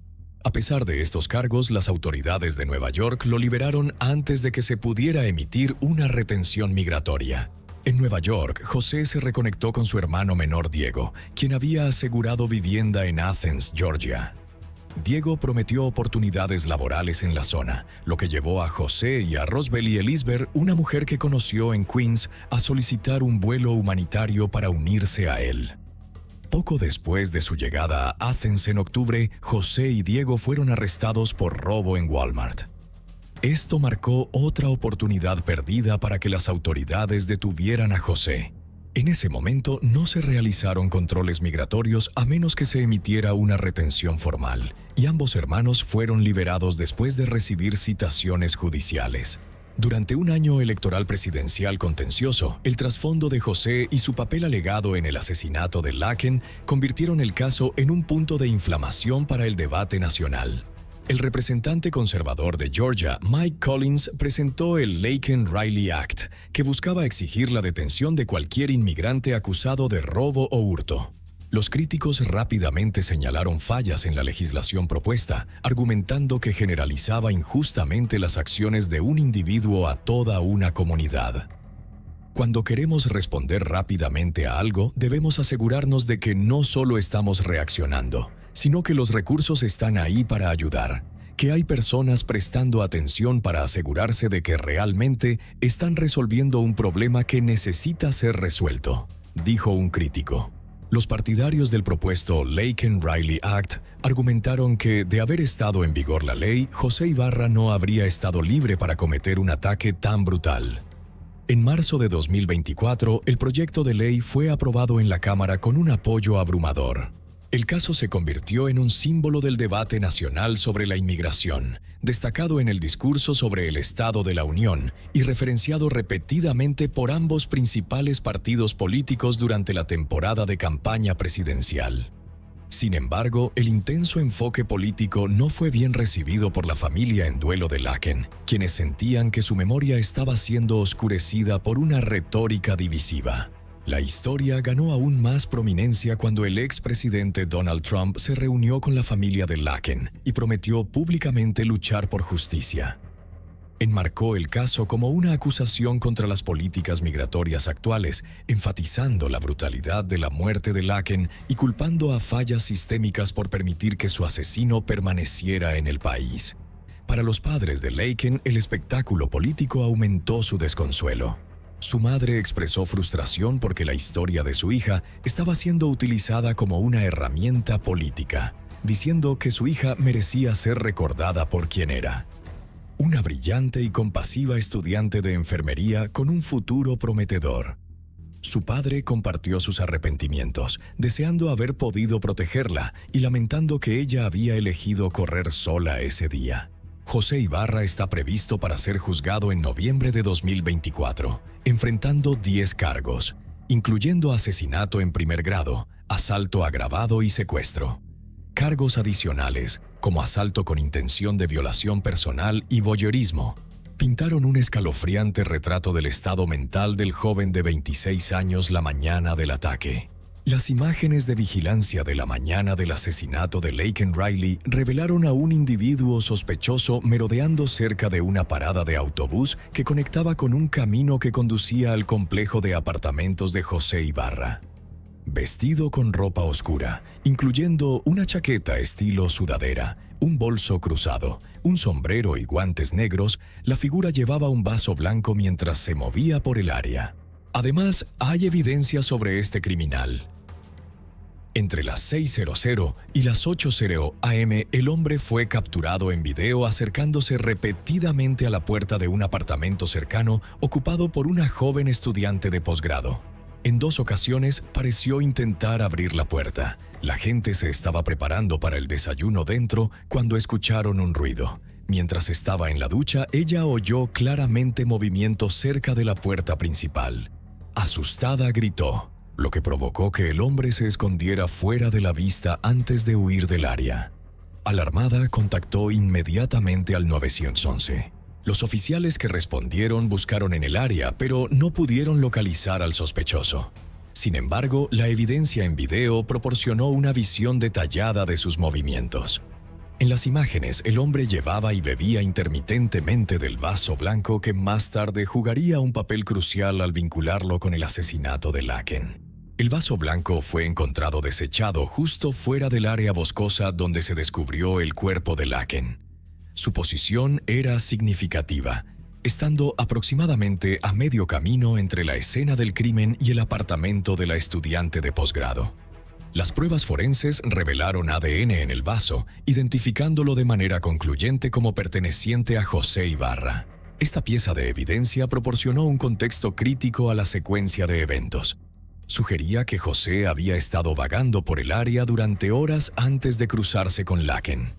A: A pesar de estos cargos, las autoridades de Nueva York lo liberaron antes de que se pudiera emitir una retención migratoria. En Nueva York, José se reconectó con su hermano menor Diego, quien había asegurado vivienda en Athens, Georgia. Diego prometió oportunidades laborales en la zona, lo que llevó a José y a Rosbelly Elizabeth, una mujer que conoció en Queens, a solicitar un vuelo humanitario para unirse a él. Poco después de su llegada a Athens en octubre, José y Diego fueron arrestados por robo en Walmart. Esto marcó otra oportunidad perdida para que las autoridades detuvieran a José. En ese momento no se realizaron controles migratorios a menos que se emitiera una retención formal, y ambos hermanos fueron liberados después de recibir citaciones judiciales. Durante un año electoral presidencial contencioso, el trasfondo de José y su papel alegado en el asesinato de Laken convirtieron el caso en un punto de inflamación para el debate nacional. El representante conservador de Georgia, Mike Collins, presentó el Laken-Riley Act, que buscaba exigir la detención de cualquier inmigrante acusado de robo o hurto. Los críticos rápidamente señalaron fallas en la legislación propuesta, argumentando que generalizaba injustamente las acciones de un individuo a toda una comunidad. Cuando queremos responder rápidamente a algo, debemos asegurarnos de que no solo estamos reaccionando, sino que los recursos están ahí para ayudar, que hay personas prestando atención para asegurarse de que realmente están resolviendo un problema que necesita ser resuelto, dijo un crítico. Los partidarios del propuesto Laken-Riley Act argumentaron que, de haber estado en vigor la ley, José Ibarra no habría estado libre para cometer un ataque tan brutal. En marzo de 2024, el proyecto de ley fue aprobado en la Cámara con un apoyo abrumador. El caso se convirtió en un símbolo del debate nacional sobre la inmigración, destacado en el discurso sobre el Estado de la Unión y referenciado repetidamente por ambos principales partidos políticos durante la temporada de campaña presidencial. Sin embargo, el intenso enfoque político no fue bien recibido por la familia en duelo de Laken, quienes sentían que su memoria estaba siendo oscurecida por una retórica divisiva. La historia ganó aún más prominencia cuando el expresidente Donald Trump se reunió con la familia de Laken y prometió públicamente luchar por justicia. Enmarcó el caso como una acusación contra las políticas migratorias actuales, enfatizando la brutalidad de la muerte de Laken y culpando a fallas sistémicas por permitir que su asesino permaneciera en el país. Para los padres de Laken, el espectáculo político aumentó su desconsuelo. Su madre expresó frustración porque la historia de su hija estaba siendo utilizada como una herramienta política, diciendo que su hija merecía ser recordada por quien era. Una brillante y compasiva estudiante de enfermería con un futuro prometedor. Su padre compartió sus arrepentimientos, deseando haber podido protegerla y lamentando que ella había elegido correr sola ese día. José Ibarra está previsto para ser juzgado en noviembre de 2024, enfrentando 10 cargos, incluyendo asesinato en primer grado, asalto agravado y secuestro. Cargos adicionales, como asalto con intención de violación personal y voyeurismo, pintaron un escalofriante retrato del estado mental del joven de 26 años la mañana del ataque. Las imágenes de vigilancia de la mañana del asesinato de Laken Riley revelaron a un individuo sospechoso merodeando cerca de una parada de autobús que conectaba con un camino que conducía al complejo de apartamentos de José Ibarra. Vestido con ropa oscura, incluyendo una chaqueta estilo sudadera, un bolso cruzado, un sombrero y guantes negros, la figura llevaba un vaso blanco mientras se movía por el área. Además, hay evidencia sobre este criminal. Entre las 6:00 y las 8:00 am, el hombre fue capturado en video acercándose repetidamente a la puerta de un apartamento cercano ocupado por una joven estudiante de posgrado. En 2 ocasiones pareció intentar abrir la puerta. La gente se estaba preparando para el desayuno dentro cuando escucharon un ruido. Mientras estaba en la ducha, ella oyó claramente movimientos cerca de la puerta principal. Asustada gritó, lo que provocó que el hombre se escondiera fuera de la vista antes de huir del área. Alarmada, contactó inmediatamente al 911. Los oficiales que respondieron buscaron en el área, pero no pudieron localizar al sospechoso. Sin embargo, la evidencia en video proporcionó una visión detallada de sus movimientos. En las imágenes, el hombre llevaba y bebía intermitentemente del vaso blanco que más tarde jugaría un papel crucial al vincularlo con el asesinato de Laken. El vaso blanco fue encontrado desechado justo fuera del área boscosa donde se descubrió el cuerpo de Laken. Su posición era significativa, estando aproximadamente a medio camino entre la escena del crimen y el apartamento de la estudiante de posgrado. Las pruebas forenses revelaron ADN en el vaso, identificándolo de manera concluyente como perteneciente a José Ibarra. Esta pieza de evidencia proporcionó un contexto crítico a la secuencia de eventos. Sugería que José había estado vagando por el área durante horas antes de cruzarse con Laken.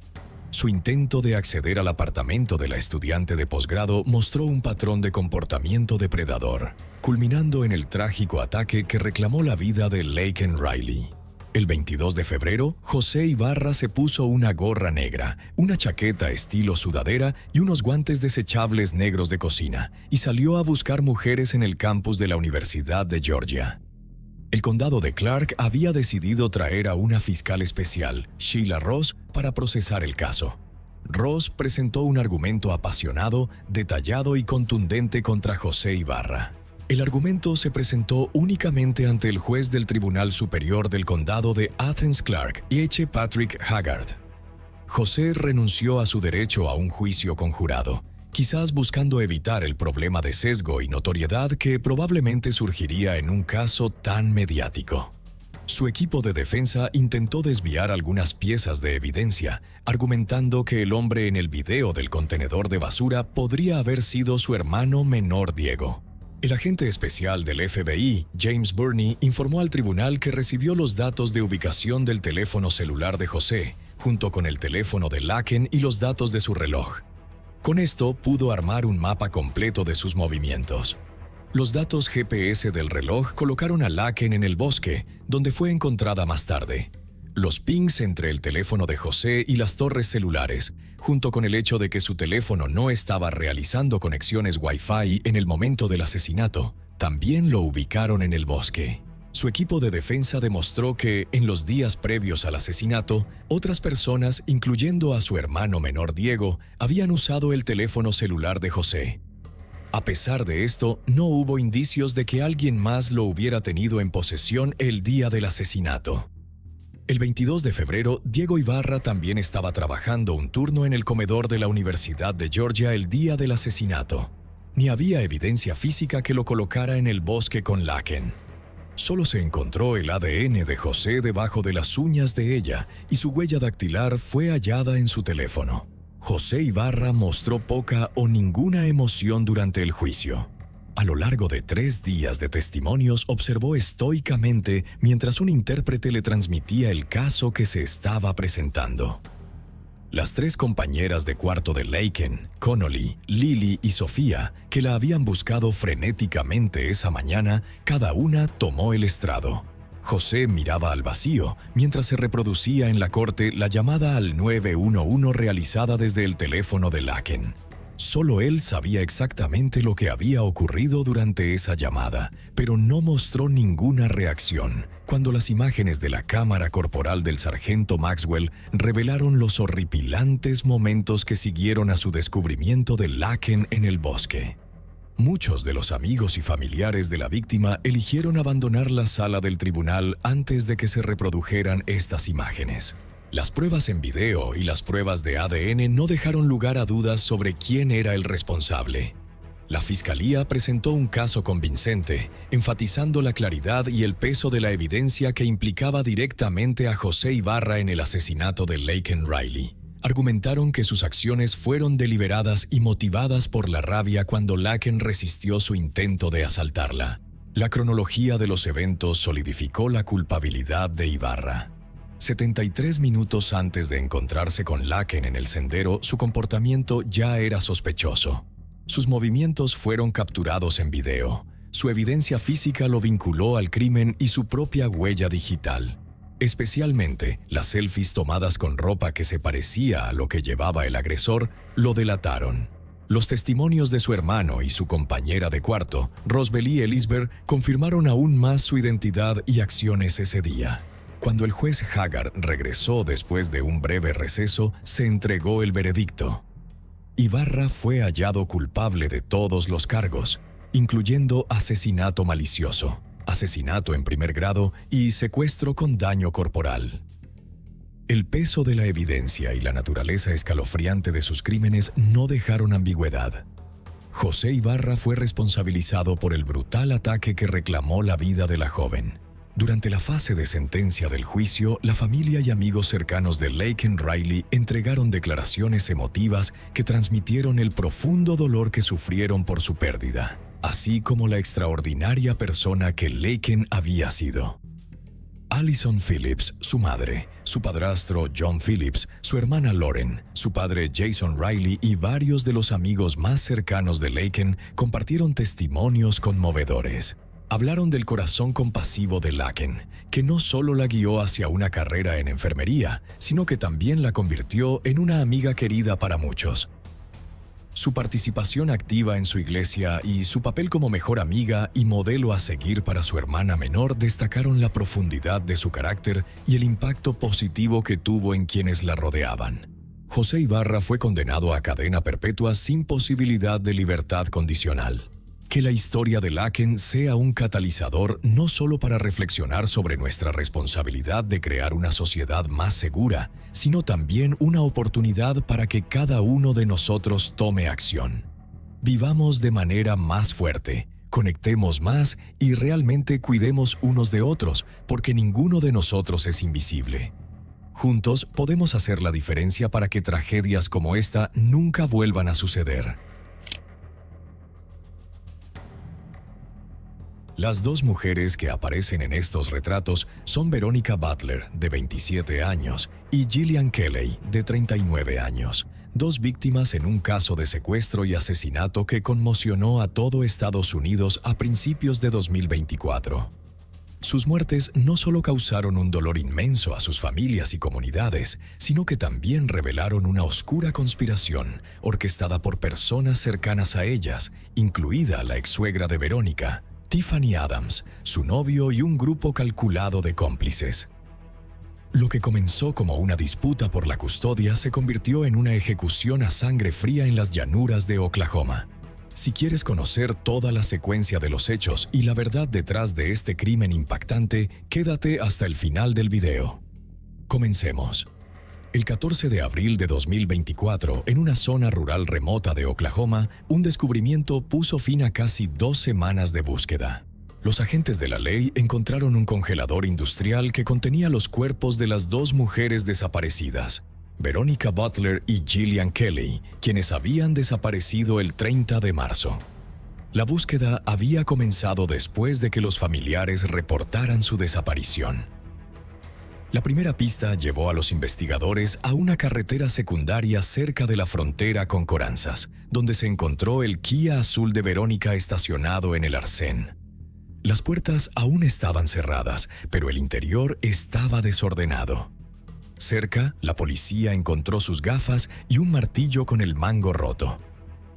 A: Su intento de acceder al apartamento de la estudiante de posgrado mostró un patrón de comportamiento depredador, culminando en el trágico ataque que reclamó la vida de Laken Riley. El 22 de febrero, José Ibarra se puso una gorra negra, una chaqueta estilo sudadera y unos guantes desechables negros de cocina, y salió a buscar mujeres en el campus de la Universidad de Georgia. El condado de Clark había decidido traer a una fiscal especial, Sheila Ross, para procesar el caso. Ross presentó un argumento apasionado, detallado y contundente contra José Ibarra. El argumento se presentó únicamente ante el juez del Tribunal Superior del Condado de Athens-Clark, H. Patrick Haggard. José renunció a su derecho a un juicio conjurado, quizás buscando evitar el problema de sesgo y notoriedad que probablemente surgiría en un caso tan mediático. Su equipo de defensa intentó desviar algunas piezas de evidencia, argumentando que el hombre en el video del contenedor de basura podría haber sido su hermano menor Diego. El agente especial del FBI, James Burney, informó al tribunal que recibió los datos de ubicación del teléfono celular de José, junto con el teléfono de Laken y los datos de su reloj. Con esto pudo armar un mapa completo de sus movimientos. Los datos GPS del reloj colocaron a Laken en el bosque, donde fue encontrada más tarde. Los pings entre el teléfono de José y las torres celulares, junto con el hecho de que su teléfono no estaba realizando conexiones Wi-Fi en el momento del asesinato, también lo ubicaron en el bosque. Su equipo de defensa demostró que, en los días previos al asesinato, otras personas, incluyendo a su hermano menor Diego, habían usado el teléfono celular de José. A pesar de esto, no hubo indicios de que alguien más lo hubiera tenido en posesión el día del asesinato. El 22 de febrero, Diego Ibarra también estaba trabajando un turno en el comedor de la Universidad de Georgia el día del asesinato. Ni había evidencia física que lo colocara en el bosque con Laken. Solo se encontró el ADN de José debajo de las uñas de ella y su huella dactilar fue hallada en su teléfono. José Ibarra mostró poca o ninguna emoción durante el juicio. A lo largo de 3 días de testimonios observó estoicamente mientras un intérprete le transmitía el caso que se estaba presentando. Las 3 compañeras de cuarto de Laken, Connolly, Lily y Sofía, que la habían buscado frenéticamente esa mañana, cada una tomó el estrado. José miraba al vacío mientras se reproducía en la corte la llamada al 911 realizada desde el teléfono de Laken. Solo él sabía exactamente lo que había ocurrido durante esa llamada, pero no mostró ninguna reacción cuando las imágenes de la cámara corporal del sargento Maxwell revelaron los horripilantes momentos que siguieron a su descubrimiento de Laken en el bosque. Muchos de los amigos y familiares de la víctima eligieron abandonar la sala del tribunal antes de que se reprodujeran estas imágenes. Las pruebas en video y las pruebas de ADN no dejaron lugar a dudas sobre quién era el responsable. La fiscalía presentó un caso convincente, enfatizando la claridad y el peso de la evidencia que implicaba directamente a José Ibarra en el asesinato de Laken Riley. Argumentaron que sus acciones fueron deliberadas y motivadas por la rabia cuando Laken resistió su intento de asaltarla. La cronología de los eventos solidificó la culpabilidad de Ibarra. 73 minutos antes de encontrarse con Laken en el sendero, su comportamiento ya era sospechoso. Sus movimientos fueron capturados en video. Su evidencia física lo vinculó al crimen y su propia huella digital. Especialmente, las selfies tomadas con ropa que se parecía a lo que llevaba el agresor lo delataron. Los testimonios de su hermano y su compañera de cuarto, Rosbely Elisberg, confirmaron aún más su identidad y acciones ese día. Cuando el juez Haggard regresó después de un breve receso, se entregó el veredicto. Ibarra fue hallado culpable de todos los cargos, incluyendo asesinato malicioso, asesinato en primer grado y secuestro con daño corporal. El peso de la evidencia y la naturaleza escalofriante de sus crímenes no dejaron ambigüedad. José Ibarra fue responsabilizado por el brutal ataque que reclamó la vida de la joven. Durante la fase de sentencia del juicio, la familia y amigos cercanos de Laken Riley entregaron declaraciones emotivas que transmitieron el profundo dolor que sufrieron por su pérdida, así como la extraordinaria persona que Laken había sido. Allison Phillips, su madre, su padrastro John Phillips, su hermana Lauren, su padre Jason Riley y varios de los amigos más cercanos de Laken compartieron testimonios conmovedores. Hablaron del corazón compasivo de Laken, que no solo la guió hacia una carrera en enfermería, sino que también la convirtió en una amiga querida para muchos. Su participación activa en su iglesia y su papel como mejor amiga y modelo a seguir para su hermana menor destacaron la profundidad de su carácter y el impacto positivo que tuvo en quienes la rodeaban. José Ibarra fue condenado a cadena perpetua sin posibilidad de libertad condicional. Que la historia de Laken sea un catalizador no solo para reflexionar sobre nuestra responsabilidad de crear una sociedad más segura, sino también una oportunidad para que cada uno de nosotros tome acción. Vivamos de manera más fuerte, conectemos más y realmente cuidemos unos de otros, porque ninguno de nosotros es invisible. Juntos podemos hacer la diferencia para que tragedias como esta nunca vuelvan a suceder. Las dos mujeres que aparecen en estos retratos son Veronica Butler, de 27 años, y Gillian Kelly, de 39 años, dos víctimas en un caso de secuestro y asesinato que conmocionó a todo Estados Unidos a principios de 2024. Sus muertes no solo causaron un dolor inmenso a sus familias y comunidades, sino que también revelaron una oscura conspiración orquestada por personas cercanas a ellas, incluida la ex-suegra de Verónica, Tiffany Adams, su novio y un grupo calculado de cómplices. Lo que comenzó como una disputa por la custodia se convirtió en una ejecución a sangre fría en las llanuras de Oklahoma. Si quieres conocer toda la secuencia de los hechos y la verdad detrás de este crimen impactante, quédate hasta el final del video. Comencemos. El 14 de abril de 2024, en una zona rural remota de Oklahoma, un descubrimiento puso fin a casi 2 semanas de búsqueda. Los agentes de la ley encontraron un congelador industrial que contenía los cuerpos de las dos mujeres desaparecidas, Veronica Butler y Gillian Kelly, quienes habían desaparecido el 30 de marzo. La búsqueda había comenzado después de que los familiares reportaran su desaparición. La primera pista llevó a los investigadores a una carretera secundaria cerca de la frontera con Kansas, donde se encontró el Kia azul de Verónica estacionado en el arcén. Las puertas aún estaban cerradas, pero el interior estaba desordenado. Cerca, la policía encontró sus gafas y un martillo con el mango roto.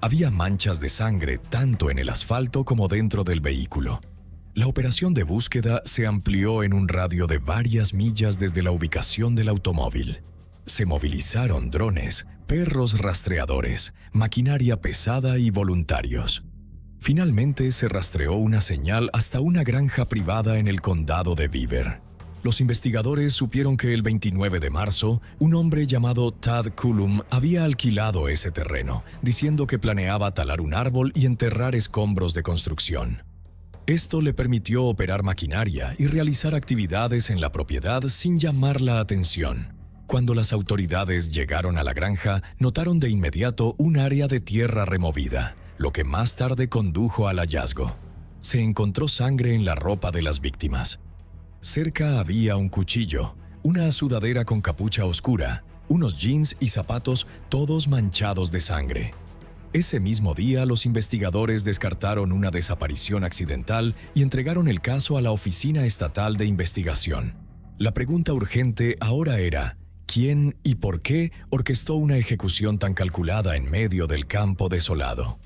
A: Había manchas de sangre tanto en el asfalto como dentro del vehículo. La operación de búsqueda se amplió en un radio de varias millas desde la ubicación del automóvil. Se movilizaron drones, perros rastreadores, maquinaria pesada y voluntarios. Finalmente se rastreó una señal hasta una granja privada en el condado de Beaver. Los investigadores supieron que el 29 de marzo, un hombre llamado Tad Cullum había alquilado ese terreno, diciendo que planeaba talar un árbol y enterrar escombros de construcción. Esto le permitió operar maquinaria y realizar actividades en la propiedad sin llamar la atención. Cuando las autoridades llegaron a la granja, notaron de inmediato un área de tierra removida, lo que más tarde condujo al hallazgo. Se encontró sangre en la ropa de las víctimas. Cerca había un cuchillo, una sudadera con capucha oscura, unos jeans y zapatos todos manchados de sangre. Ese mismo día, los investigadores descartaron una desaparición accidental y entregaron el caso a la Oficina Estatal de Investigación. La pregunta urgente ahora era: ¿quién y por qué orquestó una ejecución tan calculada en medio del campo desolado?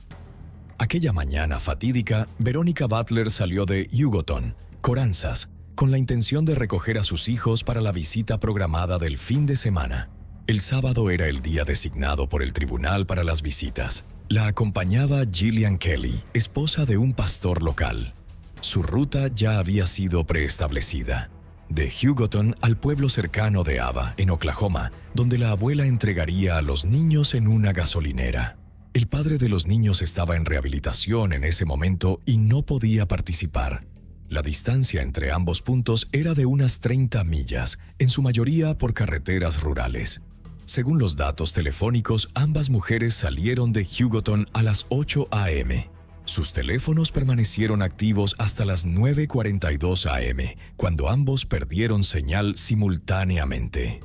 A: Aquella mañana fatídica, Veronica Butler salió de Hugoton, Coranzas, con la intención de recoger a sus hijos para la visita programada del fin de semana. El sábado era el día designado por el tribunal para las visitas. La acompañaba Gillian Kelly, esposa de un pastor local. Su ruta ya había sido preestablecida. De Hugoton al pueblo cercano de Ava, en Oklahoma, donde la abuela entregaría a los niños en una gasolinera. El padre de los niños estaba en rehabilitación en ese momento y no podía participar. La distancia entre ambos puntos era de unas 30 millas, en su mayoría por carreteras rurales. Según los datos telefónicos, ambas mujeres salieron de Hugoton a las 8 a.m. Sus teléfonos permanecieron activos hasta las 9:42 a.m., cuando ambos perdieron señal simultáneamente.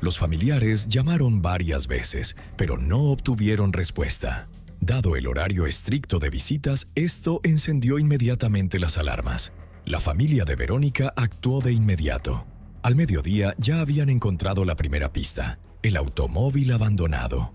A: Los familiares llamaron varias veces, pero no obtuvieron respuesta. Dado el horario estricto de visitas, esto encendió inmediatamente las alarmas. La familia de Verónica actuó de inmediato. Al mediodía ya habían encontrado la primera pista: el automóvil abandonado.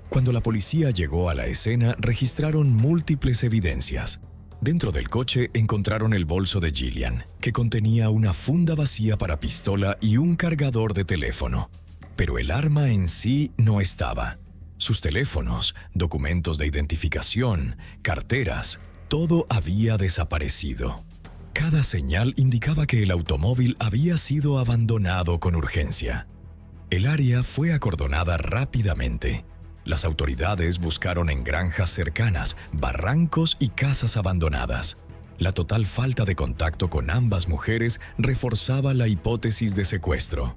A: Cuando la policía llegó a la escena, registraron múltiples evidencias. Dentro del coche encontraron el bolso de Gillian, que contenía una funda vacía para pistola y un cargador de teléfono. Pero el arma en sí no estaba. Sus teléfonos, documentos de identificación, carteras, todo había desaparecido. Cada señal indicaba que el automóvil había sido abandonado con urgencia. El área fue acordonada rápidamente. Las autoridades buscaron en granjas cercanas, barrancos y casas abandonadas. La total falta de contacto con ambas mujeres reforzaba la hipótesis de secuestro.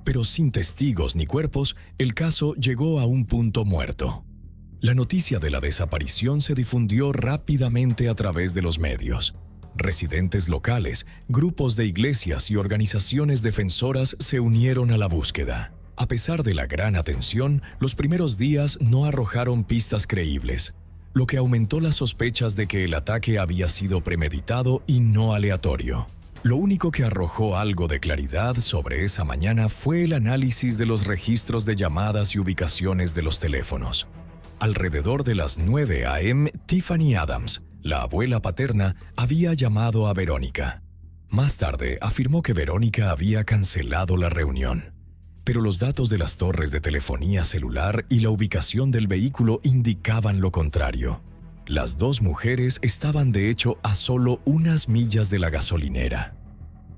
A: Pero sin testigos ni cuerpos, el caso llegó a un punto muerto. La noticia de la desaparición se difundió rápidamente a través de los medios. Residentes locales, grupos de iglesias y organizaciones defensoras se unieron a la búsqueda. A pesar de la gran atención, los primeros días no arrojaron pistas creíbles, lo que aumentó las sospechas de que el ataque había sido premeditado y no aleatorio. Lo único que arrojó algo de claridad sobre esa mañana fue el análisis de los registros de llamadas y ubicaciones de los teléfonos. Alrededor de las 9 a.m., Tiffany Adams, la abuela paterna, había llamado a Verónica. Más tarde afirmó que Verónica había cancelado la reunión. Pero los datos de las torres de telefonía celular y la ubicación del vehículo indicaban lo contrario. Las dos mujeres estaban de hecho a solo unas millas de la gasolinera.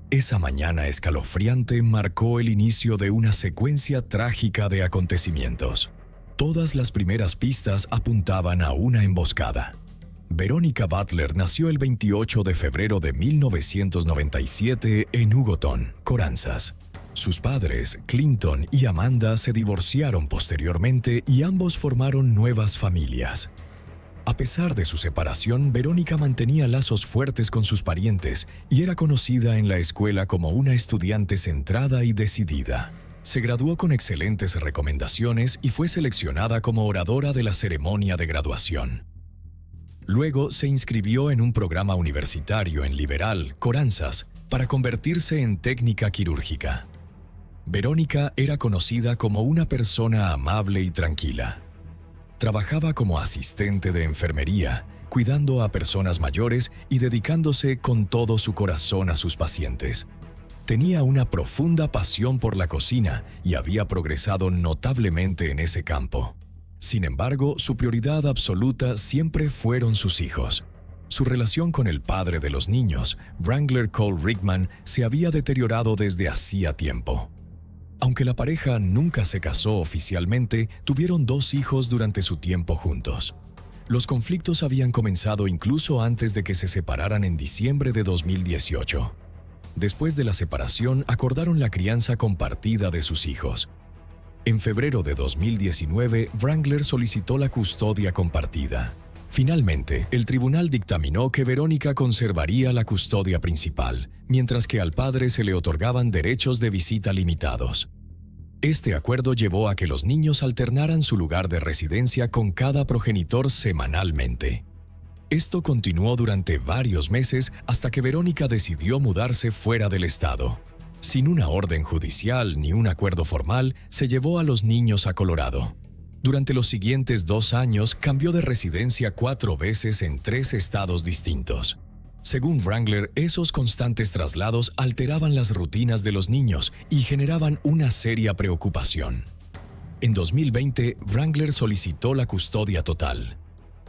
A: Esa mañana escalofriante marcó el inicio de una secuencia trágica de acontecimientos. Todas las primeras pistas apuntaban a una emboscada. Verónica Butler nació el 28 de febrero de 1997 en Hugoton, Coranzas. Sus padres, Clinton y Amanda, se divorciaron posteriormente y ambos formaron nuevas familias. A pesar de su separación, Verónica mantenía lazos fuertes con sus parientes y era conocida en la escuela como una estudiante centrada y decidida. Se graduó con excelentes recomendaciones y fue seleccionada como oradora de la ceremonia de graduación. Luego se inscribió en un programa universitario en Liberal, Coranzas, para convertirse en técnica quirúrgica. Verónica era conocida como una persona amable y tranquila. Trabajaba como asistente de enfermería, cuidando a personas mayores y dedicándose con todo su corazón a sus pacientes. Tenía una profunda pasión por la cocina y había progresado notablemente en ese campo. Sin embargo, su prioridad absoluta siempre fueron sus hijos. Su relación con el padre de los niños, Wrangler Cole Rickman, se había deteriorado desde hacía tiempo. Aunque la pareja nunca se casó oficialmente, tuvieron 2 hijos durante su tiempo juntos. Los conflictos habían comenzado incluso antes de que se separaran en diciembre de 2018. Después de la separación, acordaron la crianza compartida de sus hijos. En febrero de 2019, Wrangler solicitó la custodia compartida. Finalmente, el tribunal dictaminó que Verónica conservaría la custodia principal, mientras que al padre se le otorgaban derechos de visita limitados. Este acuerdo llevó a que los niños alternaran su lugar de residencia con cada progenitor semanalmente. Esto continuó durante varios meses hasta que Verónica decidió mudarse fuera del estado. Sin una orden judicial ni un acuerdo formal, se llevó a los niños a Colorado. Durante los siguientes 2 años, cambió de residencia 4 veces en 3 estados distintos. Según Wrangler, esos constantes traslados alteraban las rutinas de los niños y generaban una seria preocupación. En 2020, Wrangler solicitó la custodia total.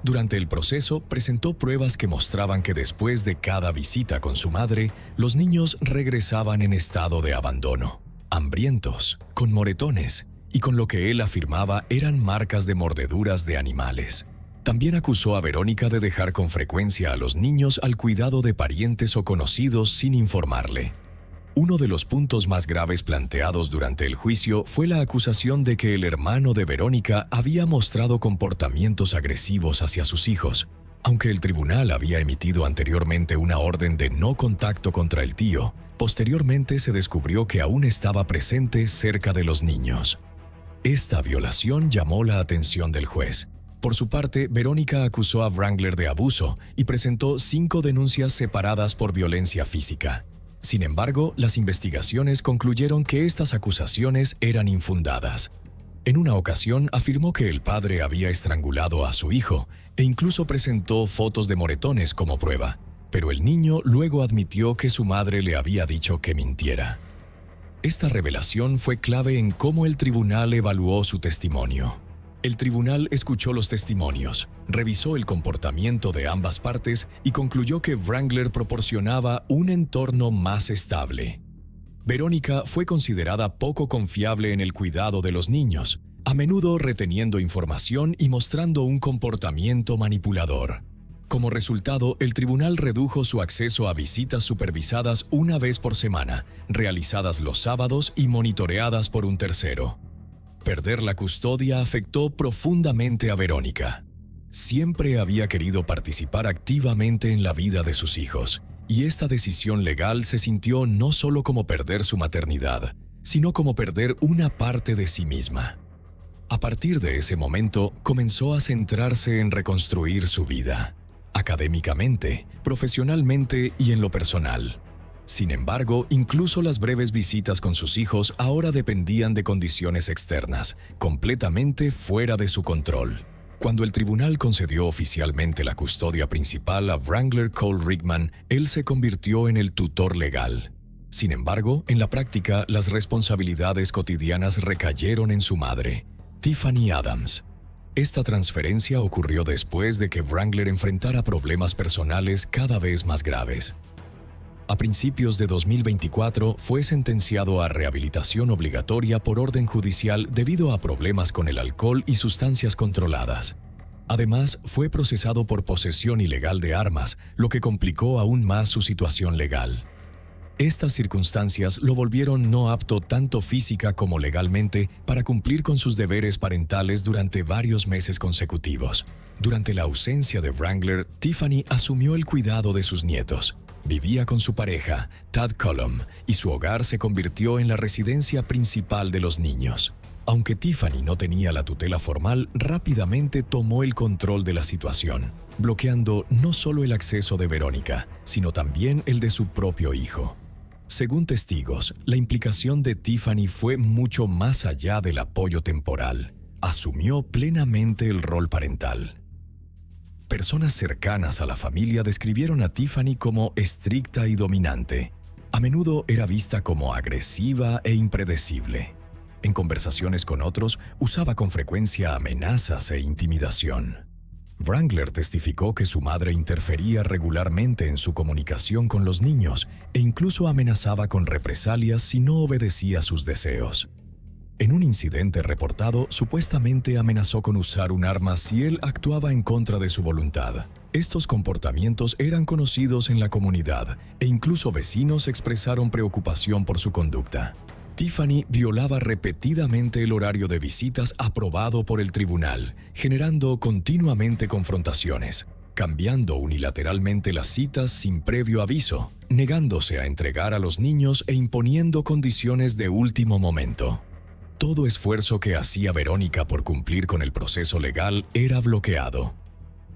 A: Durante el proceso, presentó pruebas que mostraban que después de cada visita con su madre, los niños regresaban en estado de abandono, hambrientos, con moretones y con lo que él afirmaba eran marcas de mordeduras de animales. También acusó a Verónica de dejar con frecuencia a los niños al cuidado de parientes o conocidos sin informarle. Uno de los puntos más graves planteados durante el juicio fue la acusación de que el hermano de Verónica había mostrado comportamientos agresivos hacia sus hijos. Aunque el tribunal había emitido anteriormente una orden de no contacto contra el tío, posteriormente se descubrió que aún estaba presente cerca de los niños. Esta violación llamó la atención del juez. Por su parte, Verónica acusó a Wrangler de abuso y presentó 5 denuncias separadas por violencia física. Sin embargo, las investigaciones concluyeron que estas acusaciones eran infundadas. En una ocasión afirmó que el padre había estrangulado a su hijo e incluso presentó fotos de moretones como prueba, pero el niño luego admitió que su madre le había dicho que mintiera. Esta revelación fue clave en cómo el tribunal evaluó su testimonio. El tribunal escuchó los testimonios, revisó el comportamiento de ambas partes y concluyó que Wrangler proporcionaba un entorno más estable. Verónica fue considerada poco confiable en el cuidado de los niños, a menudo reteniendo información y mostrando un comportamiento manipulador. Como resultado, el tribunal redujo su acceso a visitas supervisadas una vez por semana, realizadas los sábados y monitoreadas por un tercero. Perder la custodia afectó profundamente a Verónica. Siempre había querido participar activamente en la vida de sus hijos, y esta decisión legal se sintió no solo como perder su maternidad, sino como perder una parte de sí misma. A partir de ese momento, comenzó a centrarse en reconstruir su vida, académicamente, profesionalmente y en lo personal. Sin embargo, incluso las breves visitas con sus hijos ahora dependían de condiciones externas, completamente fuera de su control. Cuando el tribunal concedió oficialmente la custodia principal a Wrangler Cole Rickman, él se convirtió en el tutor legal. Sin embargo, en la práctica, las responsabilidades cotidianas recayeron en su madre, Tiffany Adams. Esta transferencia ocurrió después de que Wrangler enfrentara problemas personales cada vez más graves. A principios de 2024 fue sentenciado a rehabilitación obligatoria por orden judicial debido a problemas con el alcohol y sustancias controladas. Además, fue procesado por posesión ilegal de armas, lo que complicó aún más su situación legal. Estas circunstancias lo volvieron no apto tanto física como legalmente para cumplir con sus deberes parentales durante varios meses consecutivos. Durante la ausencia de Wrangler, Tiffany asumió el cuidado de sus nietos. Vivía con su pareja, Tad Cullum, y su hogar se convirtió en la residencia principal de los niños. Aunque Tiffany no tenía la tutela formal, rápidamente tomó el control de la situación, bloqueando no solo el acceso de Verónica, sino también el de su propio hijo. Según testigos, la implicación de Tiffany fue mucho más allá del apoyo temporal. asumió plenamente el rol parental. Personas cercanas a la familia describieron a Tiffany como estricta y dominante. A menudo era vista como agresiva e impredecible. En conversaciones con otros, usaba con frecuencia amenazas e intimidación. Wrangler testificó que su madre interfería regularmente en su comunicación con los niños e incluso amenazaba con represalias si no obedecía sus deseos. En un incidente reportado, supuestamente amenazó con usar un arma si él actuaba en contra de su voluntad. Estos comportamientos eran conocidos en la comunidad e incluso vecinos expresaron preocupación por su conducta. Tiffany violaba repetidamente el horario de visitas aprobado por el tribunal, generando continuamente confrontaciones, cambiando unilateralmente las citas sin previo aviso, negándose a entregar a los niños e imponiendo condiciones de último momento. Todo esfuerzo que hacía Verónica por cumplir con el proceso legal era bloqueado.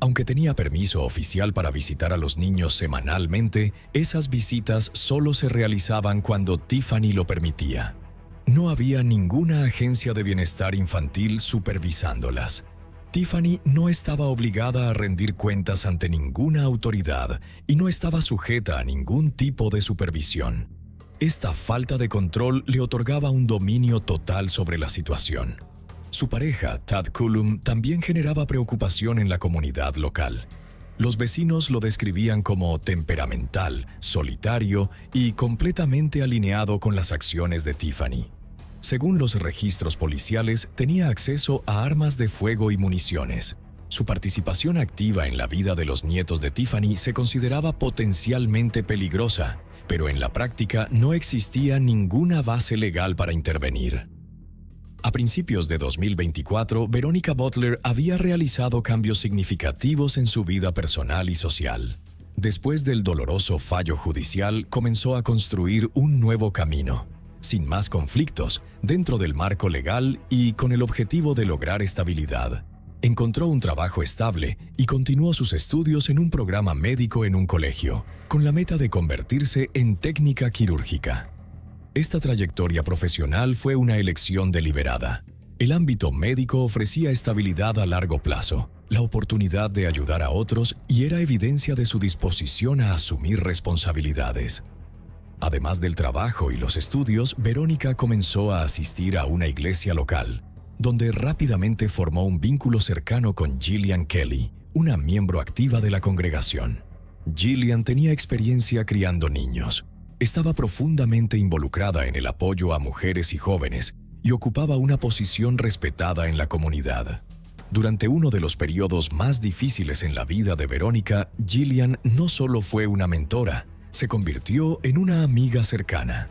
A: Aunque tenía permiso oficial para visitar a los niños semanalmente, esas visitas solo se realizaban cuando Tiffany lo permitía. No había ninguna agencia de bienestar infantil supervisándolas. Tiffany no estaba obligada a rendir cuentas ante ninguna autoridad y no estaba sujeta a ningún tipo de supervisión. Esta falta de control le otorgaba un dominio total sobre la situación. Su pareja, Tad Cullum, también generaba preocupación en la comunidad local. Los vecinos lo describían como temperamental, solitario y completamente alineado con las acciones de Tiffany. Según los registros policiales, tenía acceso a armas de fuego y municiones. Su participación activa en la vida de los nietos de Tiffany se consideraba potencialmente peligrosa, pero en la práctica no existía ninguna base legal para intervenir. A principios de 2024, Verónica Butler había realizado cambios significativos en su vida personal y social. Después del doloroso fallo judicial, comenzó a construir un nuevo camino, sin más conflictos, dentro del marco legal y con el objetivo de lograr estabilidad. Encontró un trabajo estable y continuó sus estudios en un programa médico en un colegio, con la meta de convertirse en técnica quirúrgica. Esta trayectoria profesional fue una elección deliberada. El ámbito médico ofrecía estabilidad a largo plazo, la oportunidad de ayudar a otros y era evidencia de su disposición a asumir responsabilidades. Además del trabajo y los estudios, Verónica comenzó a asistir a una iglesia local, donde rápidamente formó un vínculo cercano con Gillian Kelly, una miembro activa de la congregación. Gillian tenía experiencia criando niños. Estaba profundamente involucrada en el apoyo a mujeres y jóvenes y ocupaba una posición respetada en la comunidad. Durante uno de los periodos más difíciles en la vida de Verónica, Gillian no solo fue una mentora, se convirtió en una amiga cercana.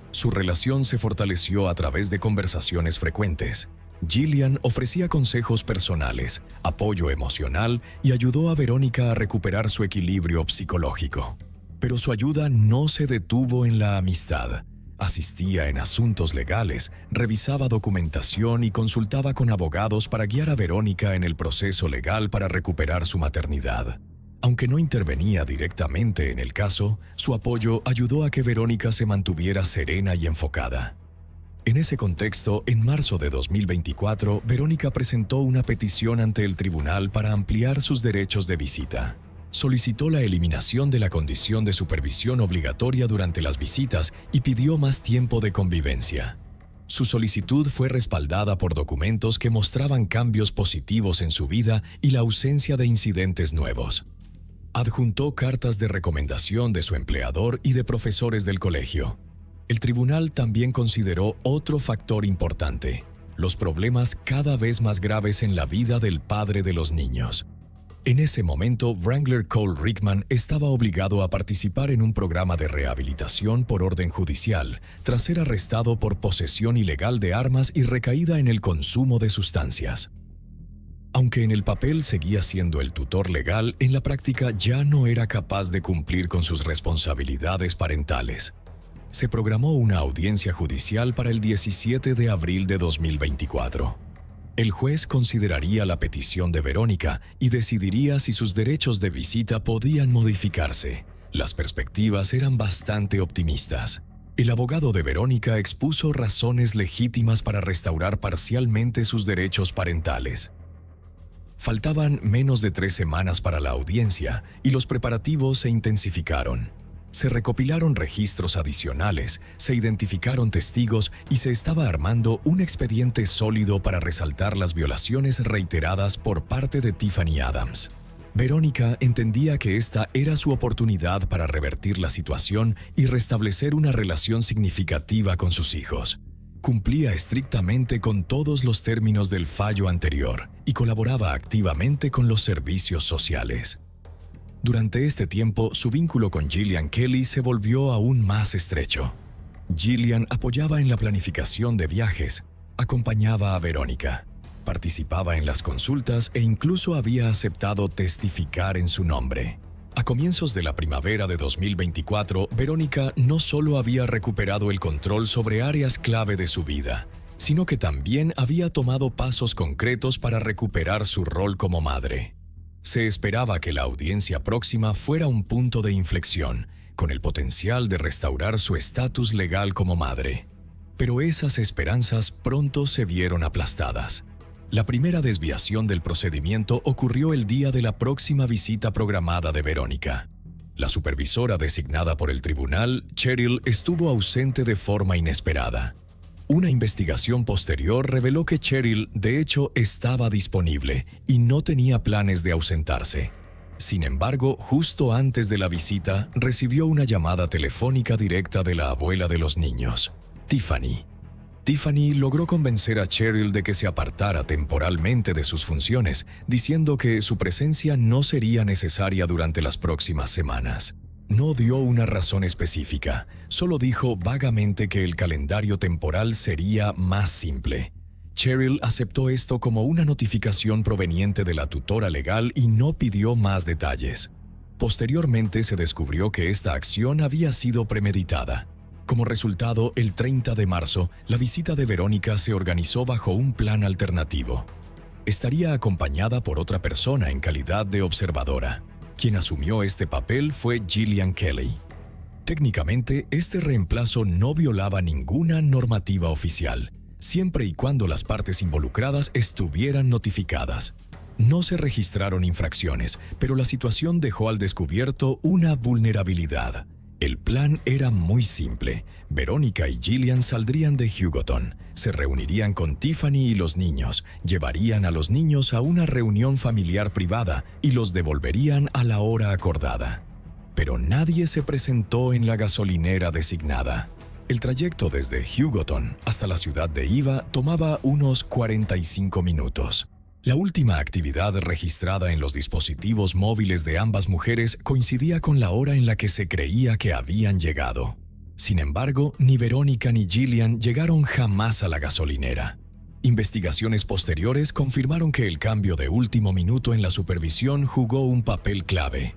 A: Su relación se fortaleció a través de conversaciones frecuentes. Gillian ofrecía consejos personales, apoyo emocional y ayudó a Verónica a recuperar su equilibrio psicológico. Pero su ayuda no se detuvo en la amistad. Asistía en asuntos legales, revisaba documentación y consultaba con abogados para guiar a Verónica en el proceso legal para recuperar su maternidad. Aunque no intervenía directamente en el caso, su apoyo ayudó a que Verónica se mantuviera serena y enfocada. En ese contexto, en marzo de 2024, Verónica presentó una petición ante el tribunal para ampliar sus derechos de visita. Solicitó la eliminación de la condición de supervisión obligatoria durante las visitas y pidió más tiempo de convivencia. Su solicitud fue respaldada por documentos que mostraban cambios positivos en su vida y la ausencia de incidentes nuevos. Adjuntó cartas de recomendación de su empleador y de profesores del colegio. El tribunal también consideró otro factor importante: los problemas cada vez más graves en la vida del padre de los niños. En ese momento, Wrangler Cole Rickman estaba obligado a participar en un programa de rehabilitación por orden judicial, tras ser arrestado por posesión ilegal de armas y recaída en el consumo de sustancias. Aunque en el papel seguía siendo el tutor legal, en la práctica ya no era capaz de cumplir con sus responsabilidades parentales. Se programó una audiencia judicial para el 17 de abril de 2024. El juez consideraría la petición de Verónica y decidiría si sus derechos de visita podían modificarse. Las perspectivas eran bastante optimistas. El abogado de Verónica expuso razones legítimas para restaurar parcialmente sus derechos parentales. Faltaban menos de 3 semanas para la audiencia y los preparativos se intensificaron. Se recopilaron registros adicionales, se identificaron testigos y se estaba armando un expediente sólido para resaltar las violaciones reiteradas por parte de Tiffany Adams. Verónica entendía que esta era su oportunidad para revertir la situación y restablecer una relación significativa con sus hijos. Cumplía estrictamente con todos los términos del fallo anterior y colaboraba activamente con los servicios sociales. Durante este tiempo, su vínculo con Gillian Kelly se volvió aún más estrecho. Gillian apoyaba en la planificación de viajes, acompañaba a Verónica, participaba en las consultas e incluso había aceptado testificar en su nombre. A comienzos de la primavera de 2024, Verónica no solo había recuperado el control sobre áreas clave de su vida, sino que también había tomado pasos concretos para recuperar su rol como madre. Se esperaba que la audiencia próxima fuera un punto de inflexión, con el potencial de restaurar su estatus legal como madre. Pero esas esperanzas pronto se vieron aplastadas. La primera desviación del procedimiento ocurrió el día de la próxima visita programada de Verónica. La supervisora designada por el tribunal, Cheryl, estuvo ausente de forma inesperada. Una investigación posterior reveló que Cheryl, de hecho, estaba disponible y no tenía planes de ausentarse. Sin embargo, justo antes de la visita, recibió una llamada telefónica directa de la abuela de los niños, Tiffany. Tiffany logró convencer a Cheryl de que se apartara temporalmente de sus funciones, diciendo que su presencia no sería necesaria durante las próximas semanas. No dio una razón específica, solo dijo vagamente que el calendario temporal sería más simple. Cheryl aceptó esto como una notificación proveniente de la tutora legal y no pidió más detalles. Posteriormente se descubrió que esta acción había sido premeditada. Como resultado, el 30 de marzo, la visita de Verónica se organizó bajo un plan alternativo. Estaría acompañada por otra persona en calidad de observadora. Quien asumió este papel fue Gillian Kelly. Técnicamente, este reemplazo no violaba ninguna normativa oficial, siempre y cuando las partes involucradas estuvieran notificadas. No se registraron infracciones, pero la situación dejó al descubierto una vulnerabilidad. El plan era muy simple. Verónica y Gillian saldrían de Hugoton, se reunirían con Tiffany y los niños, llevarían a los niños a una reunión familiar privada y los devolverían a la hora acordada. Pero nadie se presentó en la gasolinera designada. El trayecto desde Hugoton hasta la ciudad de Iva tomaba unos 45 minutos. La última actividad registrada en los dispositivos móviles de ambas mujeres coincidía con la hora en la que se creía que habían llegado. Sin embargo, ni Verónica ni Gillian llegaron jamás a la gasolinera. Investigaciones posteriores confirmaron que el cambio de último minuto en la supervisión jugó un papel clave.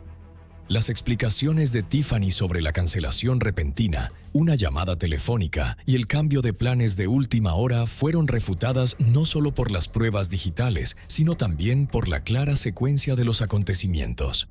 A: Las explicaciones de Tiffany sobre la cancelación repentina, una llamada telefónica y el cambio de planes de última hora fueron refutadas no solo por las pruebas digitales, sino también por la clara secuencia de los acontecimientos.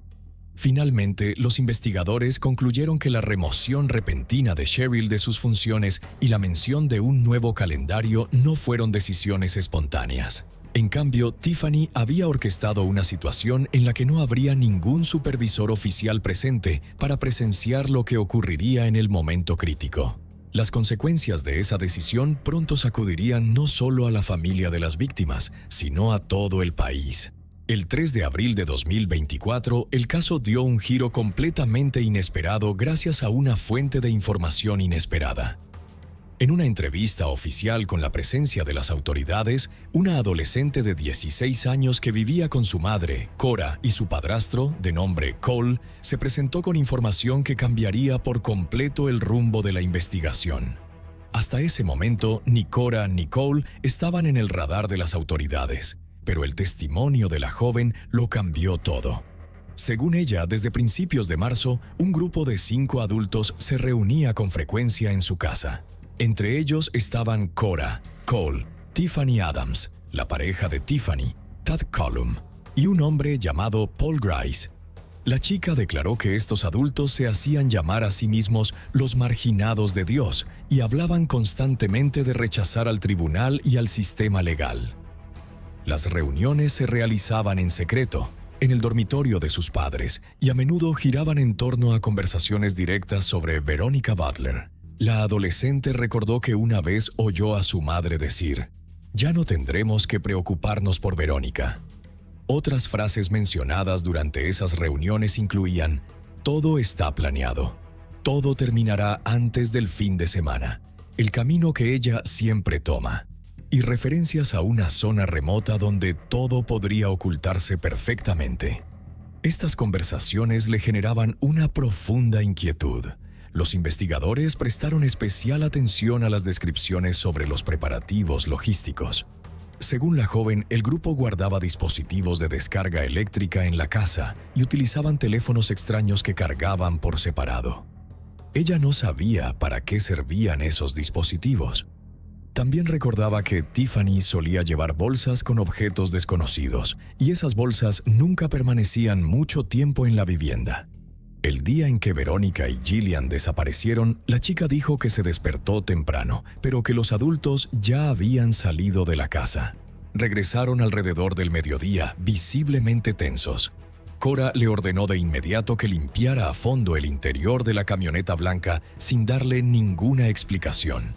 A: Finalmente, los investigadores concluyeron que la remoción repentina de Cheryl de sus funciones y la mención de un nuevo calendario no fueron decisiones espontáneas. En cambio, Tiffany había orquestado una situación en la que no habría ningún supervisor oficial presente para presenciar lo que ocurriría en el momento crítico. Las consecuencias de esa decisión pronto sacudirían no solo a la familia de las víctimas, sino a todo el país. El 3 de abril de 2024, el caso dio un giro completamente inesperado gracias a una fuente de información inesperada. En una entrevista oficial con la presencia de las autoridades, una adolescente de 16 años que vivía con su madre, Cora, y su padrastro, de nombre Cole, se presentó con información que cambiaría por completo el rumbo de la investigación. Hasta ese momento, ni Cora ni Cole estaban en el radar de las autoridades, pero el testimonio de la joven lo cambió todo. Según ella, desde principios de marzo, un grupo de 5 adultos se reunía con frecuencia en su casa. Entre ellos estaban Cora, Cole, Tiffany Adams, la pareja de Tiffany, Tad Cullum, y un hombre llamado Paul Grice. La chica declaró que estos adultos se hacían llamar a sí mismos los marginados de Dios y hablaban constantemente de rechazar al tribunal y al sistema legal. Las reuniones se realizaban en secreto, en el dormitorio de sus padres, y a menudo giraban en torno a conversaciones directas sobre Veronica Butler. La adolescente recordó que una vez oyó a su madre decir: «Ya no tendremos que preocuparnos por Verónica». Otras frases mencionadas durante esas reuniones incluían: «Todo está planeado. Todo terminará antes del fin de semana. El camino que ella siempre toma». Y referencias a una zona remota donde todo podría ocultarse perfectamente. Estas conversaciones le generaban una profunda inquietud. Los investigadores prestaron especial atención a las descripciones sobre los preparativos logísticos. Según la joven, el grupo guardaba dispositivos de descarga eléctrica en la casa y utilizaban teléfonos extraños que cargaban por separado. Ella no sabía para qué servían esos dispositivos. También recordaba que Tiffany solía llevar bolsas con objetos desconocidos, y esas bolsas nunca permanecían mucho tiempo en la vivienda. El día en que Verónica y Gillian desaparecieron, la chica dijo que se despertó temprano, pero que los adultos ya habían salido de la casa. Regresaron alrededor del mediodía, visiblemente tensos. Cora le ordenó de inmediato que limpiara a fondo el interior de la camioneta blanca sin darle ninguna explicación.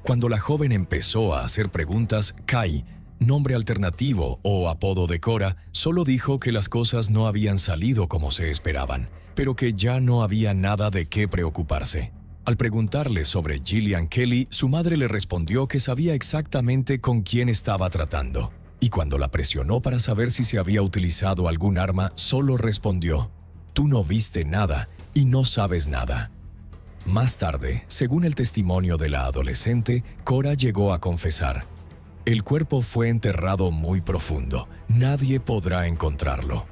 A: Cuando la joven empezó a hacer preguntas, Kai, nombre alternativo o apodo de Cora, solo dijo que las cosas no habían salido como se esperaban, pero que ya no había nada de qué preocuparse. Al preguntarle sobre Gillian Kelly, su madre le respondió que sabía exactamente con quién estaba tratando. Y cuando la presionó para saber si se había utilizado algún arma, solo respondió: «Tú no viste nada y no sabes nada». Más tarde, según el testimonio de la adolescente, Cora llegó a confesar: «El cuerpo fue enterrado muy profundo. Nadie podrá encontrarlo».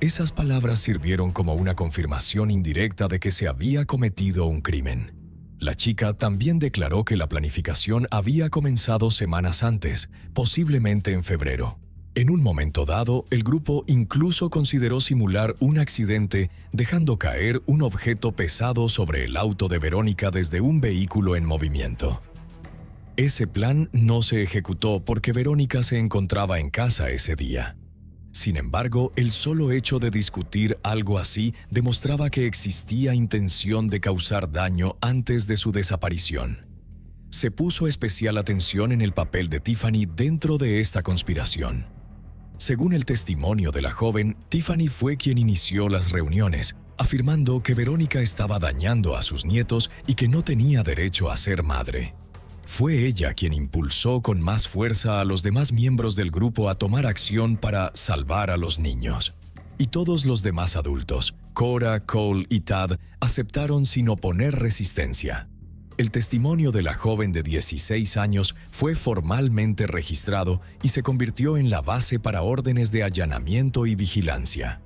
A: Esas palabras sirvieron como una confirmación indirecta de que se había cometido un crimen. La chica también declaró que la planificación había comenzado semanas antes, posiblemente en febrero. En un momento dado, el grupo incluso consideró simular un accidente dejando caer un objeto pesado sobre el auto de Verónica desde un vehículo en movimiento. Ese plan no se ejecutó porque Verónica se encontraba en casa ese día. Sin embargo, el solo hecho de discutir algo así demostraba que existía intención de causar daño antes de su desaparición. Se puso especial atención en el papel de Tiffany dentro de esta conspiración. Según el testimonio de la joven, Tiffany fue quien inició las reuniones, afirmando que Verónica estaba dañando a sus nietos y que no tenía derecho a ser madre. Fue ella quien impulsó con más fuerza a los demás miembros del grupo a tomar acción para salvar a los niños. Y todos los demás adultos, Cora, Cole y Tad, aceptaron sin oponer resistencia. El testimonio de la joven de 16 años fue formalmente registrado y se convirtió en la base para órdenes de allanamiento y vigilancia.